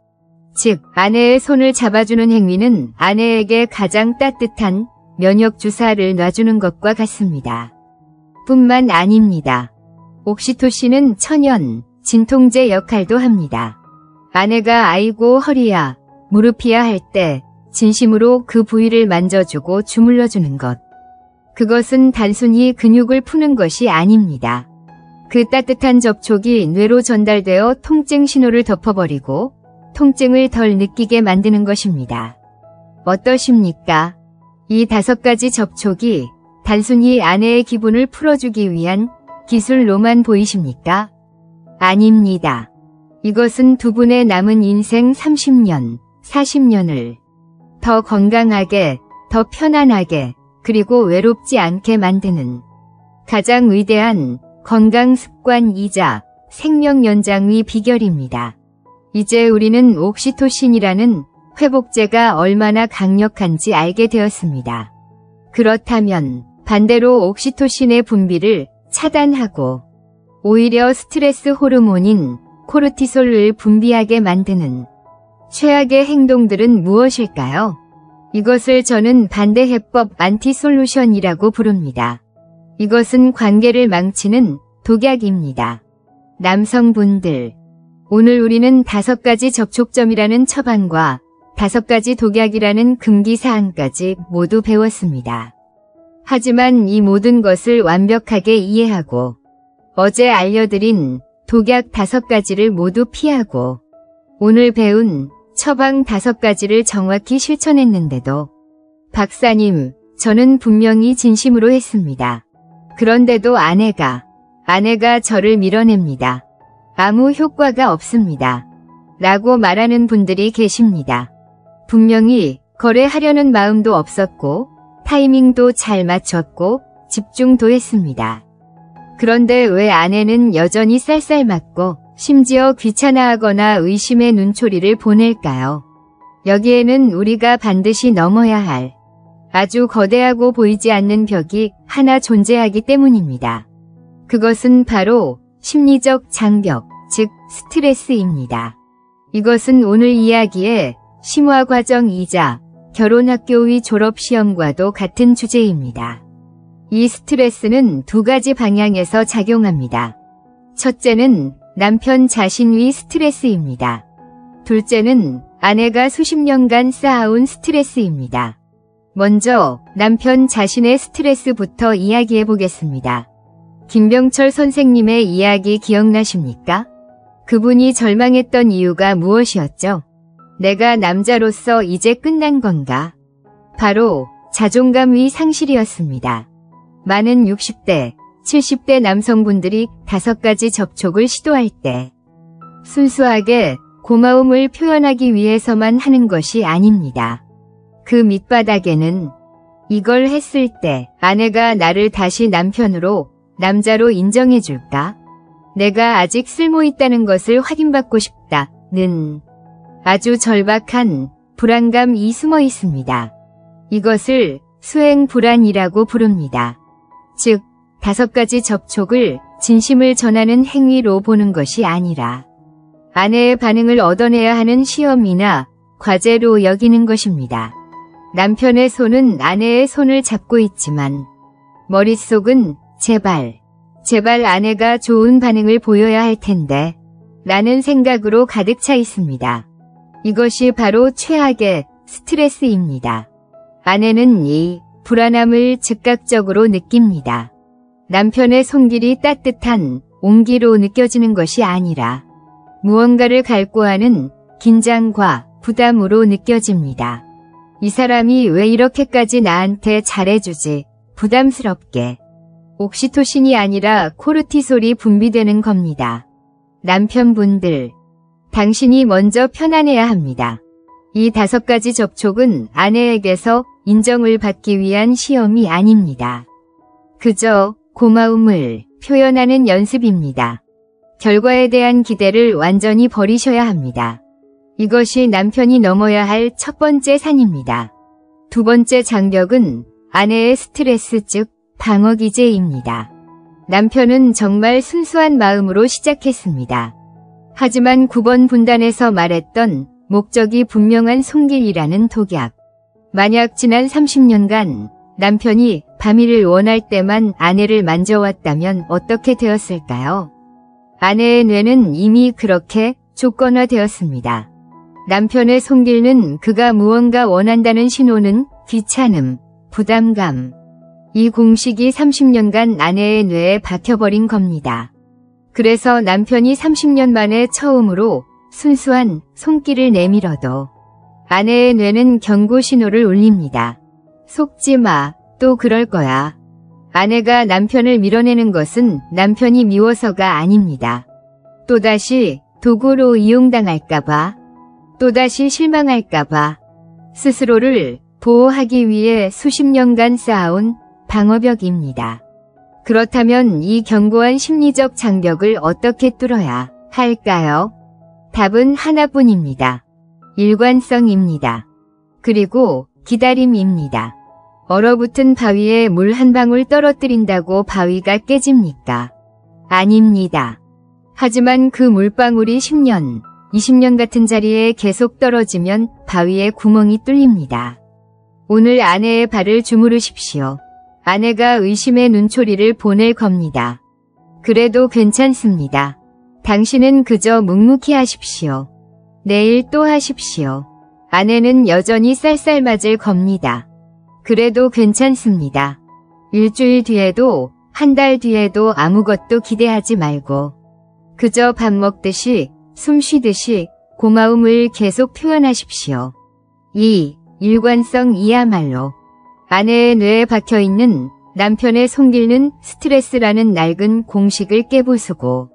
즉, 아내의 손을 잡아주는 행위는 아내에게 가장 따뜻한 면역 주사를 놔주는 것과 같습니다. 뿐만 아닙니다. 옥시토신은 천연 진통제 역할도 합니다. 아내가 아이고 허리야, 무릎이야 할 때 진심으로 그 부위를 만져주고 주물러주는 것. 그것은 단순히 근육을 푸는 것이 아닙니다. 그 따뜻한 접촉이 뇌로 전달되어 통증 신호를 덮어버리고 통증을 덜 느끼게 만드는 것입니다. 어떠십니까? 이 5가지 접촉이 단순히 아내의 기분을 풀어주기 위한 기술로만 보이십니까? 아닙니다. 이것은 두 분의 남은 인생 30년, 40년을 더 건강하게, 더 편안하게, 그리고 외롭지 않게 만드는 가장 위대한 건강 습관이자 생명 연장의 비결입니다. 이제 우리는 옥시토신이라는 회복제가 얼마나 강력한지 알게 되었습니다. 그렇다면 반대로 옥시토신의 분비를 차단하고 오히려 스트레스 호르몬인 코르티솔을 분비하게 만드는 최악의 행동들은 무엇일까요? 이것을 저는 반대 해법 안티솔루션이라고 부릅니다. 이것은 관계를 망치는 독약입니다. 남성분들, 오늘 우리는 5가지 접촉점이라는 처방과 5가지 독약이라는 금기사항까지 모두 배웠습니다. 하지만 이 모든 것을 완벽하게 이해하고 어제 알려드린 독약 5가지를 모두 피하고 오늘 배운 처방 5가지를 정확히 실천했는데도 박사님, 저는 분명히 진심으로 했습니다. 그런데도 아내가 저를 밀어냅니다. 아무 효과가 없습니다. 라고 말하는 분들이 계십니다. 분명히 거래하려는 마음도 없었고 타이밍도 잘 맞췄고 집중도 했습니다. 그런데 왜 아내는 여전히 쌀쌀맞고 심지어 귀찮아하거나 의심의 눈초리를 보낼까요? 여기에는 우리가 반드시 넘어야 할 아주 거대하고 보이지 않는 벽이 하나 존재하기 때문입니다. 그것은 바로 심리적 장벽, 즉 스트레스입니다. 이것은 오늘 이야기의 심화 과정이자 결혼학교의 졸업시험과도 같은 주제입니다. 이 스트레스는 2가지 방향에서 작용합니다. 첫째는 남편 자신의 스트레스입니다. 둘째는 아내가 수십 년간 쌓아온 스트레스입니다. 먼저 남편 자신의 스트레스부터 이야기해 보겠습니다. 김병철 선생님의 이야기 기억나십니까? 그분이 절망했던 이유가 무엇이었죠? 내가 남자로서 이제 끝난 건가? 바로 자존감의 상실이었습니다. 많은 60대, 70대 남성분들이 5가지 접촉을 시도할 때 순수하게 고마움을 표현하기 위해서만 하는 것이 아닙니다. 그 밑바닥에는 이걸 했을 때 아내가 나를 다시 남편으로, 남자로 인정해줄까? 내가 아직 쓸모있다는 것을 확인받고 싶다는 아주 절박한 불안감이 숨어 있습니다. 이것을 수행 불안이라고 부릅니다. 즉, 5가지 접촉을 진심을 전하는 행위로 보는 것이 아니라 아내의 반응을 얻어내야 하는 시험이나 과제로 여기는 것입니다. 남편의 손은 아내의 손을 잡고 있지만 머릿속은 제발 아내가 좋은 반응을 보여야 할 텐데 라는 생각으로 가득 차 있습니다. 이것이 바로 최악의 스트레스입니다. 아내는 이 불안함을 즉각적으로 느낍니다. 남편의 손길이 따뜻한 온기로 느껴지는 것이 아니라 무언가를 갈구하는 긴장과 부담으로 느껴집니다. 이 사람이 왜 이렇게까지 나한테 잘해주지? 부담스럽게. 옥시토신이 아니라 코르티솔이 분비되는 겁니다. 남편분들, 당신이 먼저 편안해야 합니다. 이 5가지 접촉은 아내에게서 인정을 받기 위한 시험이 아닙니다. 그저 고마움을 표현하는 연습입니다. 결과에 대한 기대를 완전히 버리셔야 합니다. 이것이 남편이 넘어야 할 첫 번째 산입니다. 2번째 장벽은 아내의 스트레스, 즉 방어기제입니다. 남편은 정말 순수한 마음으로 시작했습니다. 하지만 9번 분단에서 말했던 목적이 분명한 손길이라는 독약. 만약 지난 30년간 남편이 밤일을 원할 때만 아내를 만져왔다면 어떻게 되었을까요? 아내의 뇌는 이미 그렇게 조건화되었습니다. 남편의 손길는 그가 무언가 원한다는 신호는 귀찮음, 부담감. 이 공식이 30년간 아내의 뇌에 박혀버린 겁니다. 그래서 남편이 30년 만에 처음으로 순수한 손길을 내밀어도 아내의 뇌는 경고 신호를 울립니다. 속지 마, 또 그럴 거야. 아내가 남편을 밀어내는 것은 남편이 미워서가 아닙니다. 또다시 도구로 이용당할까봐, 또다시 실망할까봐, 스스로를 보호하기 위해 수십 년간 쌓아온 방어벽입니다. 그렇다면 이 견고한 심리적 장벽을 어떻게 뚫어야 할까요? 답은 하나뿐입니다. 일관성입니다. 그리고 기다림입니다. 얼어붙은 바위에 물 한 방울 떨어뜨린다고 바위가 깨집니까? 아닙니다. 하지만 그 물방울이 10년, 20년 같은 자리에 계속 떨어지면 바위에 구멍이 뚫립니다. 오늘 아내의 발을 주무르십시오. 아내가 의심의 눈초리를 보낼 겁니다. 그래도 괜찮습니다. 당신은 그저 묵묵히 하십시오. 내일 또 하십시오. 아내는 여전히 쌀쌀맞을 겁니다. 그래도 괜찮습니다. 일주일 뒤에도, 한 달 뒤에도 아무것도 기대하지 말고 그저 밥 먹듯이, 숨 쉬듯이 고마움을 계속 표현하십시오. 이 일관성이야말로 아내의 뇌에 박혀있는 남편의 손길는 스트레스라는 낡은 공식을 깨부수고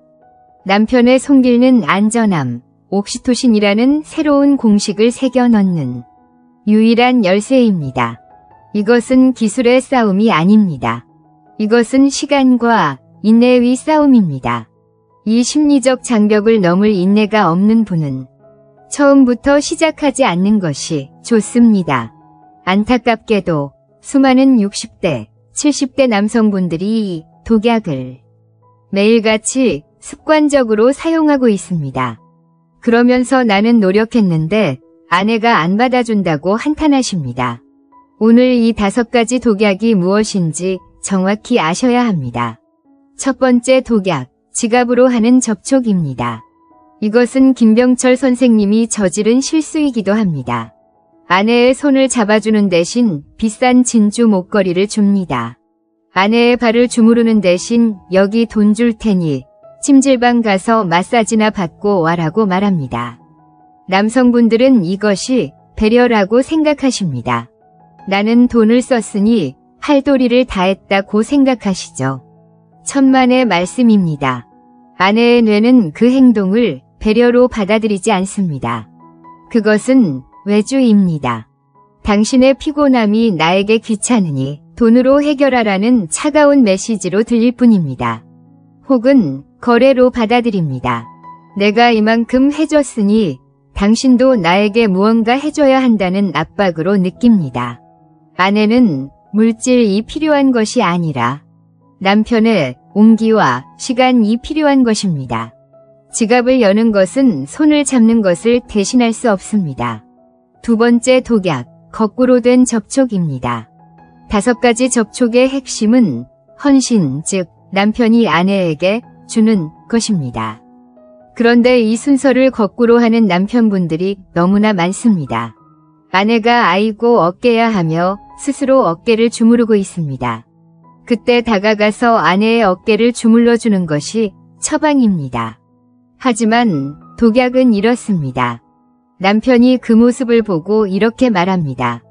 남편의 손길는 안전함, 옥시토신이라는 새로운 공식을 새겨 넣는 유일한 열쇠입니다. 이것은 기술의 싸움이 아닙니다. 이것은 시간과 인내의 싸움입니다. 이 심리적 장벽을 넘을 인내가 없는 분은 처음부터 시작하지 않는 것이 좋습니다. 안타깝게도 수많은 60대, 70대 남성분들이 이 독약을 매일같이 습관적으로 사용하고 있습니다. 그러면서 나는 노력했는데 아내가 안 받아준다고 한탄하십니다. 오늘 이 5가지 독약이 무엇인지 정확히 아셔야 합니다. 첫 번째 독약, 지갑으로 하는 접촉입니다. 이것은 김병철 선생님이 저지른 실수이기도 합니다. 아내의 손을 잡아주는 대신 비싼 진주 목걸이를 줍니다. 아내의 발을 주무르는 대신 여기 돈 줄 테니 찜질방 가서 마사지나 받고 와라고 말합니다. 남성분들은 이것이 배려라고 생각하십니다. 나는 돈을 썼으니 할 도리를 다했다고 생각하시죠. 천만의 말씀입니다. 아내의 뇌는 그 행동을 배려로 받아들이지 않습니다. 그것은 외주입니다. 당신의 피곤함이 나에게 귀찮으니 돈으로 해결하라는 차가운 메시지로 들릴 뿐입니다. 혹은 거래로 받아들입니다. 내가 이만큼 해줬으니 당신도 나에게 무언가 해줘야 한다는 압박으로 느낍니다. 아내는 물질이 필요한 것이 아니라 남편의 온기와 시간이 필요한 것입니다. 지갑을 여는 것은 손을 잡는 것을 대신할 수 없습니다. 두 번째 독약, 거꾸로 된 접촉입니다. 5가지 접촉의 핵심은 헌신, 즉 남편이 아내에게 주는 것입니다. 그런데 이 순서를 거꾸로 하는 남편분들이 너무나 많습니다. 아내가 아이고 어깨야 하며 스스로 어깨를 주무르고 있습니다. 그때 다가가서 아내의 어깨를 주물러 주는 것이 처방입니다. 하지만 독약은 이렇습니다. 남편이 그 모습을 보고 이렇게 말합니다.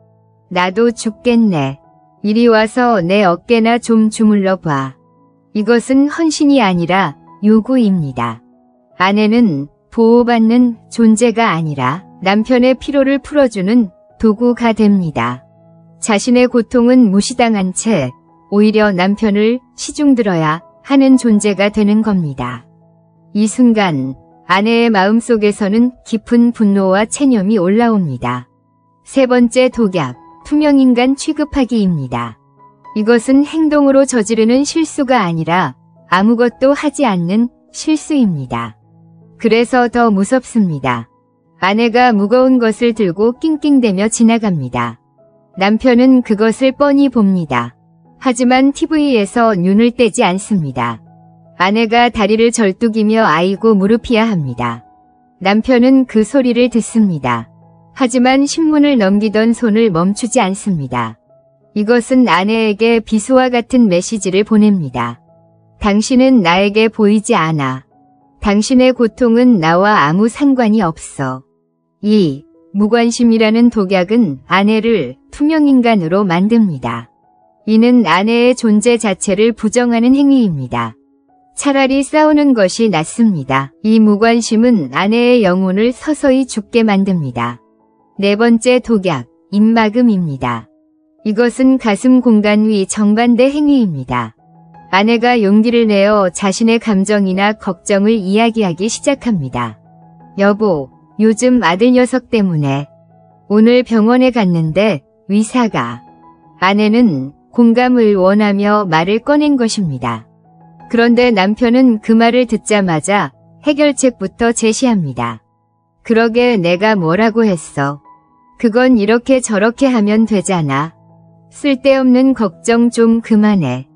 나도 죽겠네. 이리 와서 내 어깨나 좀 주물러 봐. 이것은 헌신이 아니라 요구입니다. 아내는 보호받는 존재가 아니라 남편의 피로를 풀어주는 도구가 됩니다. 자신의 고통은 무시당한 채 오히려 남편을 시중들어야 하는 존재가 되는 겁니다. 이 순간 아내의 마음속에서는 깊은 분노와 체념이 올라옵니다. 세 번째 독약, 투명인간 취급하기입니다. 이것은 행동으로 저지르는 실수가 아니라 아무것도 하지 않는 실수입니다. 그래서 더 무섭습니다. 아내가 무거운 것을 들고 낑낑대며 지나갑니다. 남편은 그것을 뻔히 봅니다. 하지만 TV에서 눈을 떼지 않습니다. 아내가 다리를 절뚝이며 아이고 무릎이야 합니다. 남편은 그 소리를 듣습니다. 하지만 신문을 넘기던 손을 멈추지 않습니다. 이것은 아내에게 비수와 같은 메시지를 보냅니다. 당신은 나에게 보이지 않아. 당신의 고통은 나와 아무 상관이 없어. 이 무관심이라는 독약은 아내를 투명인간으로 만듭니다. 이는 아내의 존재 자체를 부정하는 행위입니다. 차라리 싸우는 것이 낫습니다. 이 무관심은 아내의 영혼을 서서히 죽게 만듭니다. 네 번째 독약, 입막음입니다. 이것은 가슴 공간 위 정반대 행위입니다. 아내가 용기를 내어 자신의 감정이나 걱정을 이야기하기 시작합니다. 여보, 요즘 아들 녀석 때문에 오늘 병원에 갔는데 의사가. 아내는 공감을 원하며 말을 꺼낸 것입니다. 그런데 남편은 그 말을 듣자마자 해결책부터 제시합니다. 그러게 내가 뭐라고 했어. 그건 이렇게 저렇게 하면 되잖아. 쓸데없는 걱정 좀 그만해.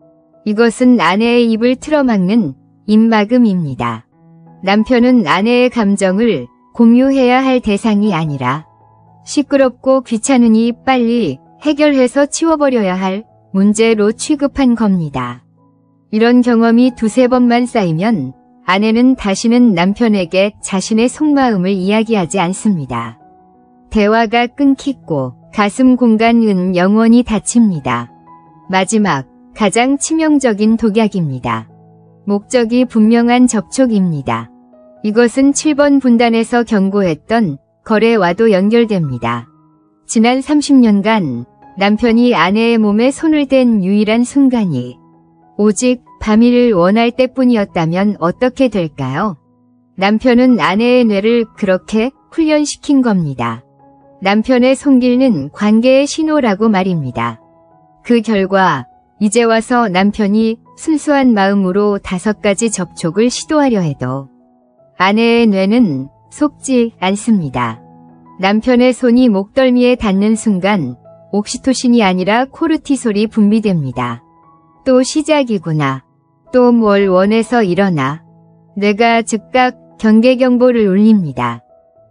이것은 아내의 입을 틀어막는 입막음입니다. 남편은 아내의 감정을 공유해야 할 대상이 아니라 시끄럽고 귀찮으니 빨리 해결해서 치워버려야 할 문제로 취급한 겁니다. 이런 경험이 두세 번만 쌓이면 아내는 다시는 남편에게 자신의 속마음을 이야기하지 않습니다. 대화가 끊기고 가슴 공간은 영원히 닫힙니다. 마지막, 가장 치명적인 독약입니다. 목적이 분명한 접촉입니다. 이것은 7번 분단에서 경고했던 거래와도 연결됩니다. 지난 30년간 남편이 아내의 몸에 손을 댄 유일한 순간이 오직 밤일을 원할 때뿐이었다면 어떻게 될까요? 남편은 아내의 뇌를 그렇게 훈련시킨 겁니다. 남편의 손길은 관계의 신호라고 말입니다. 그 결과 이제 와서 남편이 순수한 마음으로 5가지 접촉을 시도하려 해도 아내의 뇌는 속지 않습니다. 남편의 손이 목덜미에 닿는 순간 옥시토신이 아니라 코르티솔이 분비됩니다. 또 시작이구나. 또 뭘 원해서 일어나. 뇌가 즉각 경계경보를 울립니다.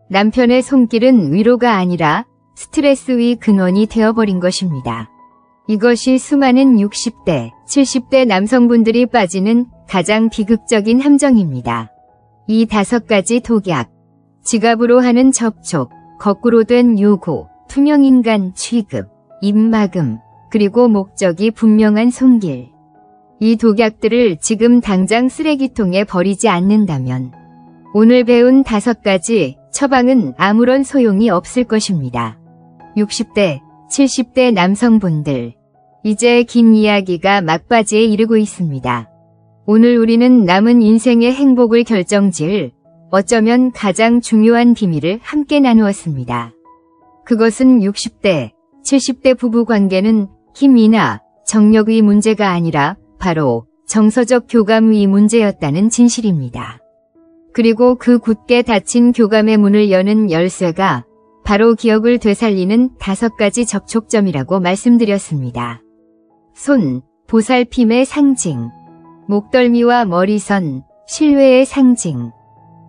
남편의 손길은 위로가 아니라 스트레스의 근원이 되어버린 것입니다. 이것이 수많은 60대, 70대 남성분들이 빠지는 가장 비극적인 함정입니다. 이 5가지 독약, 지갑으로 하는 접촉, 거꾸로 된 요구, 투명인간 취급, 입막음, 그리고 목적이 분명한 손길. 이 독약들을 지금 당장 쓰레기통에 버리지 않는다면 오늘 배운 5가지 처방은 아무런 소용이 없을 것입니다. 60대, 70대 남성분들, 이제 긴 이야기가 막바지에 이르고 있습니다. 오늘 우리는 남은 인생의 행복을 결정지을 어쩌면 가장 중요한 비밀을 함께 나누었습니다. 그것은 60대, 70대 부부관계는 힘이나 정력의 문제가 아니라 바로 정서적 교감의 문제였다는 진실입니다. 그리고 그 굳게 닫힌 교감의 문을 여는 열쇠가 바로 기억을 되살리는 5가지 접촉점이라고 말씀드렸습니다. 손, 보살핌의 상징. 목덜미와 머리선, 신뢰의 상징.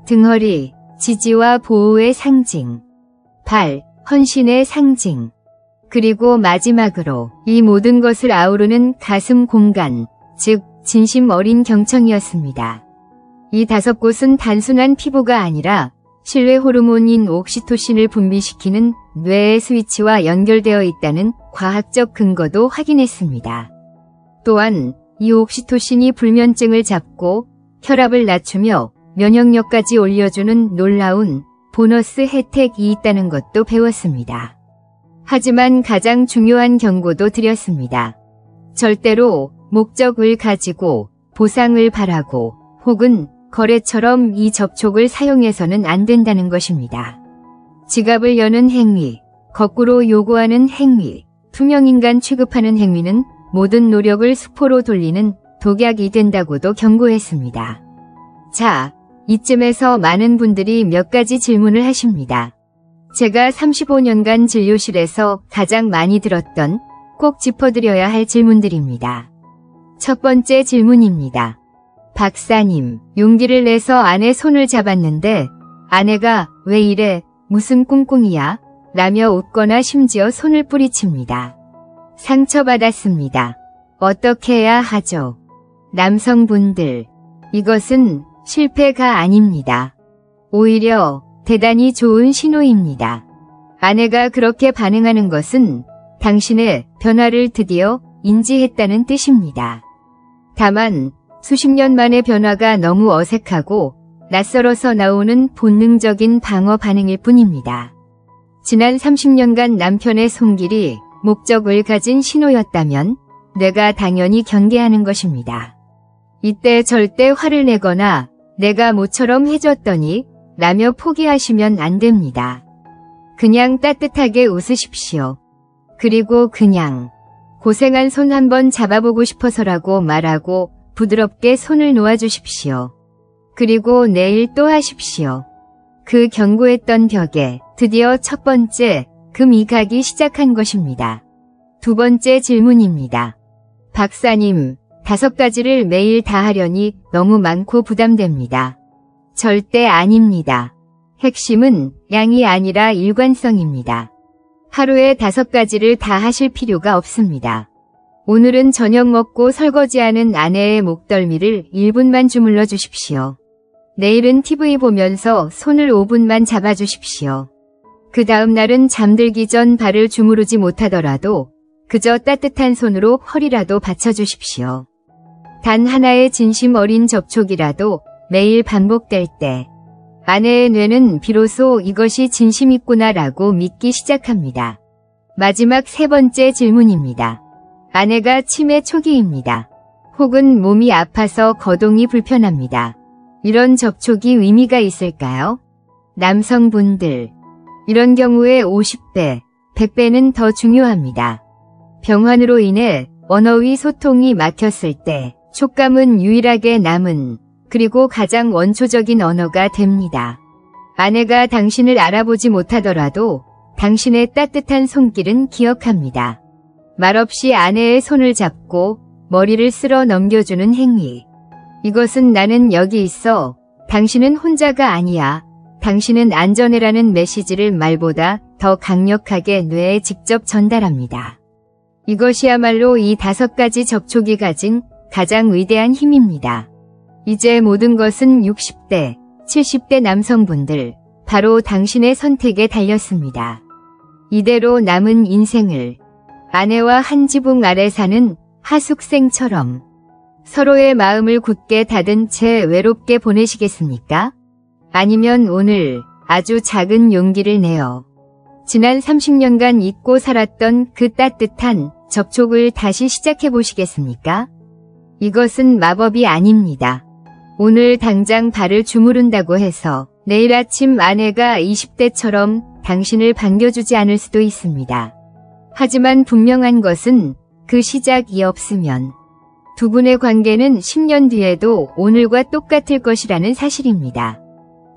등허리, 지지와 보호의 상징. 발, 헌신의 상징. 그리고 마지막으로 이 모든 것을 아우르는 가슴 공간, 즉 진심 어린 경청이었습니다. 이 5곳은 단순한 피부가 아니라 신뢰 호르몬인 옥시토신을 분비시키는 뇌의 스위치와 연결되어 있다는 과학적 근거도 확인했습니다. 또한 이 옥시토신이 불면증을 잡고 혈압을 낮추며 면역력까지 올려주는 놀라운 보너스 혜택이 있다는 것도 배웠습니다. 하지만 가장 중요한 경고도 드렸습니다. 절대로 목적을 가지고 보상을 바라고 혹은 거래처럼 이 접촉을 사용해서는 안 된다는 것입니다. 지갑을 여는 행위, 거꾸로 요구하는 행위, 투명인간 취급하는 행위는 모든 노력을 수포로 돌리는 독약이 된다고도 경고했습니다. 자, 이쯤에서 많은 분들이 몇 가지 질문을 하십니다. 제가 35년간 진료실에서 가장 많이 들었던 꼭 짚어드려야 할 질문들입니다. 첫 번째 질문입니다. 박사님, 용기를 내서 아내 손을 잡았는데 아내가 왜 이래? 무슨 꿍꿍이야? 라며 웃거나 심지어 손을 뿌리칩니다. 상처받았습니다. 어떻게 해야 하죠? 남성분들, 이것은 실패가 아닙니다. 오히려 대단히 좋은 신호입니다. 아내가 그렇게 반응하는 것은 당신의 변화를 드디어 인지했다는 뜻입니다. 다만 수십 년 만의 변화가 너무 어색하고 낯설어서 나오는 본능적인 방어 반응일 뿐입니다. 지난 30년간 남편의 손길이 목적을 가진 신호였다면 뇌가 당연히 경계하는 것입니다. 이때 절대 화를 내거나 내가 모처럼 해줬더니 라며 포기하시면 안 됩니다. 그냥 따뜻하게 웃으십시오. 그리고 그냥 고생한 손 한번 잡아보고 싶어서라고 말하고 부드럽게 손을 놓아주십시오. 그리고 내일 또 하십시오. 그 견고했던 벽에 드디어 첫 번째 금이 가기 시작한 것입니다. 두 번째 질문입니다. 박사님, 5가지를 매일 다 하려니 너무 많고 부담됩니다. 절대 아닙니다. 핵심은 양이 아니라 일관성입니다. 하루에 5가지를 다 하실 필요가 없습니다. 오늘은 저녁 먹고 설거지하는 아내의 목덜미를 1분만 주물러 주십시오. 내일은 TV 보면서 손을 5분만 잡아주십시오. 그 다음 날은 잠들기 전 발을 주무르지 못하더라도 그저 따뜻한 손으로 허리라도 받쳐주십시오. 단 하나의 진심 어린 접촉이라도 매일 반복될 때 아내의 뇌는 비로소 이것이 진심이구나라고 믿기 시작합니다. 마지막 3번째 질문입니다. 아내가 치매 초기입니다. 혹은 몸이 아파서 거동이 불편합니다. 이런 접촉이 의미가 있을까요? 남성분들, 이런 경우에 50배, 100배는 더 중요합니다. 병환으로 인해 언어의 소통이 막혔을 때 촉감은 유일하게 남은 그리고 가장 원초적인 언어가 됩니다. 아내가 당신을 알아보지 못하더라도 당신의 따뜻한 손길은 기억합니다. 말없이 아내의 손을 잡고 머리를 쓸어 넘겨주는 행위. 이것은 나는 여기 있어. 당신은 혼자가 아니야. 당신은 안전해라는 메시지를 말보다 더 강력하게 뇌에 직접 전달합니다. 이것이야말로 이 5가지 접촉이 가진 가장 위대한 힘입니다. 이제 모든 것은 60대, 70대 남성분들, 바로 당신의 선택에 달렸습니다. 이대로 남은 인생을 아내와 한 지붕 아래 사는 하숙생처럼 서로의 마음을 굳게 닫은 채 외롭게 보내시겠습니까? 아니면 오늘 아주 작은 용기를 내어 지난 30년간 잊고 살았던 그 따뜻한 접촉을 다시 시작해 보시겠습니까? 이것은 마법이 아닙니다. 오늘 당장 발을 주무른다고 해서 내일 아침 아내가 20대처럼 당신을 반겨주지 않을 수도 있습니다. 하지만 분명한 것은 그 시작이 없으면 두 분의 관계는 10년 뒤에도 오늘과 똑같을 것이라는 사실입니다.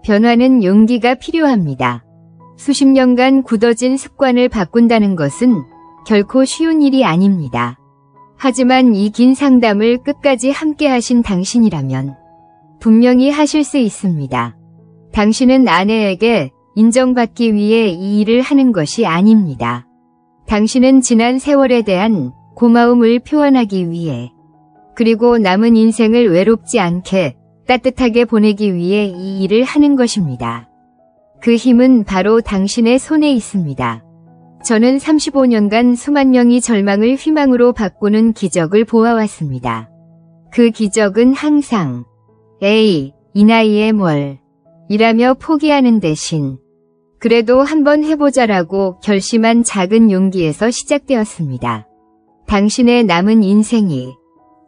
변화는 용기가 필요합니다. 수십 년간 굳어진 습관을 바꾼다는 것은 결코 쉬운 일이 아닙니다. 하지만 이 긴 상담을 끝까지 함께 하신 당신이라면 분명히 하실 수 있습니다. 당신은 아내에게 인정받기 위해 이 일을 하는 것이 아닙니다. 당신은 지난 세월에 대한 고마움을 표현하기 위해 그리고 남은 인생을 외롭지 않게 따뜻하게 보내기 위해 이 일을 하는 것입니다. 그 힘은 바로 당신의 손에 있습니다. 저는 35년간 수만 명이 절망을 희망으로 바꾸는 기적을 보아왔습니다. 그 기적은 항상 에이, 이 나이에 뭘 이라며 포기하는 대신 그래도 한번 해보자라고 결심한 작은 용기에서 시작되었습니다. 당신의 남은 인생이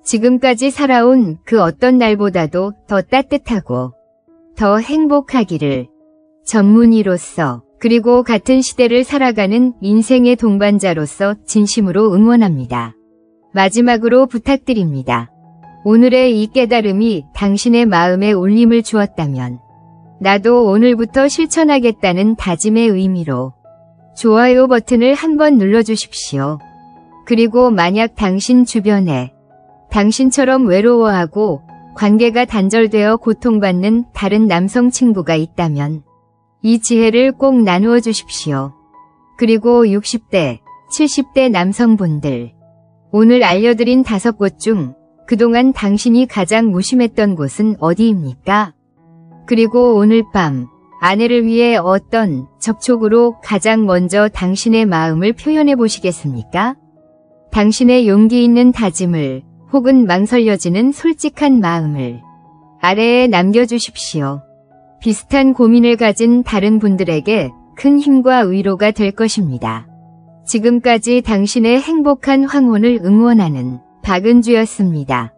지금까지 살아온 그 어떤 날보다도 더 따뜻하고 더 행복하기를 전문의로서 그리고 같은 시대를 살아가는 인생의 동반자로서 진심으로 응원합니다. 마지막으로 부탁드립니다. 오늘의 이 깨달음이 당신의 마음에 울림을 주었다면 나도 오늘부터 실천하겠다는 다짐의 의미로 좋아요 버튼을 한번 눌러주십시오. 그리고 만약 당신 주변에 당신처럼 외로워하고 관계가 단절되어 고통받는 다른 남성 친구가 있다면 이 지혜를 꼭 나누어 주십시오. 그리고 60대, 70대 남성분들. 오늘 알려드린 5곳 중 그동안 당신이 가장 무심했던 곳은 어디입니까? 그리고 오늘 밤 아내를 위해 어떤 접촉으로 가장 먼저 당신의 마음을 표현해 보시겠습니까? 당신의 용기 있는 다짐을 혹은 망설여지는 솔직한 마음을 아래에 남겨주십시오. 비슷한 고민을 가진 다른 분들에게 큰 힘과 위로가 될 것입니다. 지금까지 당신의 행복한 황혼을 응원하는 박은주였습니다.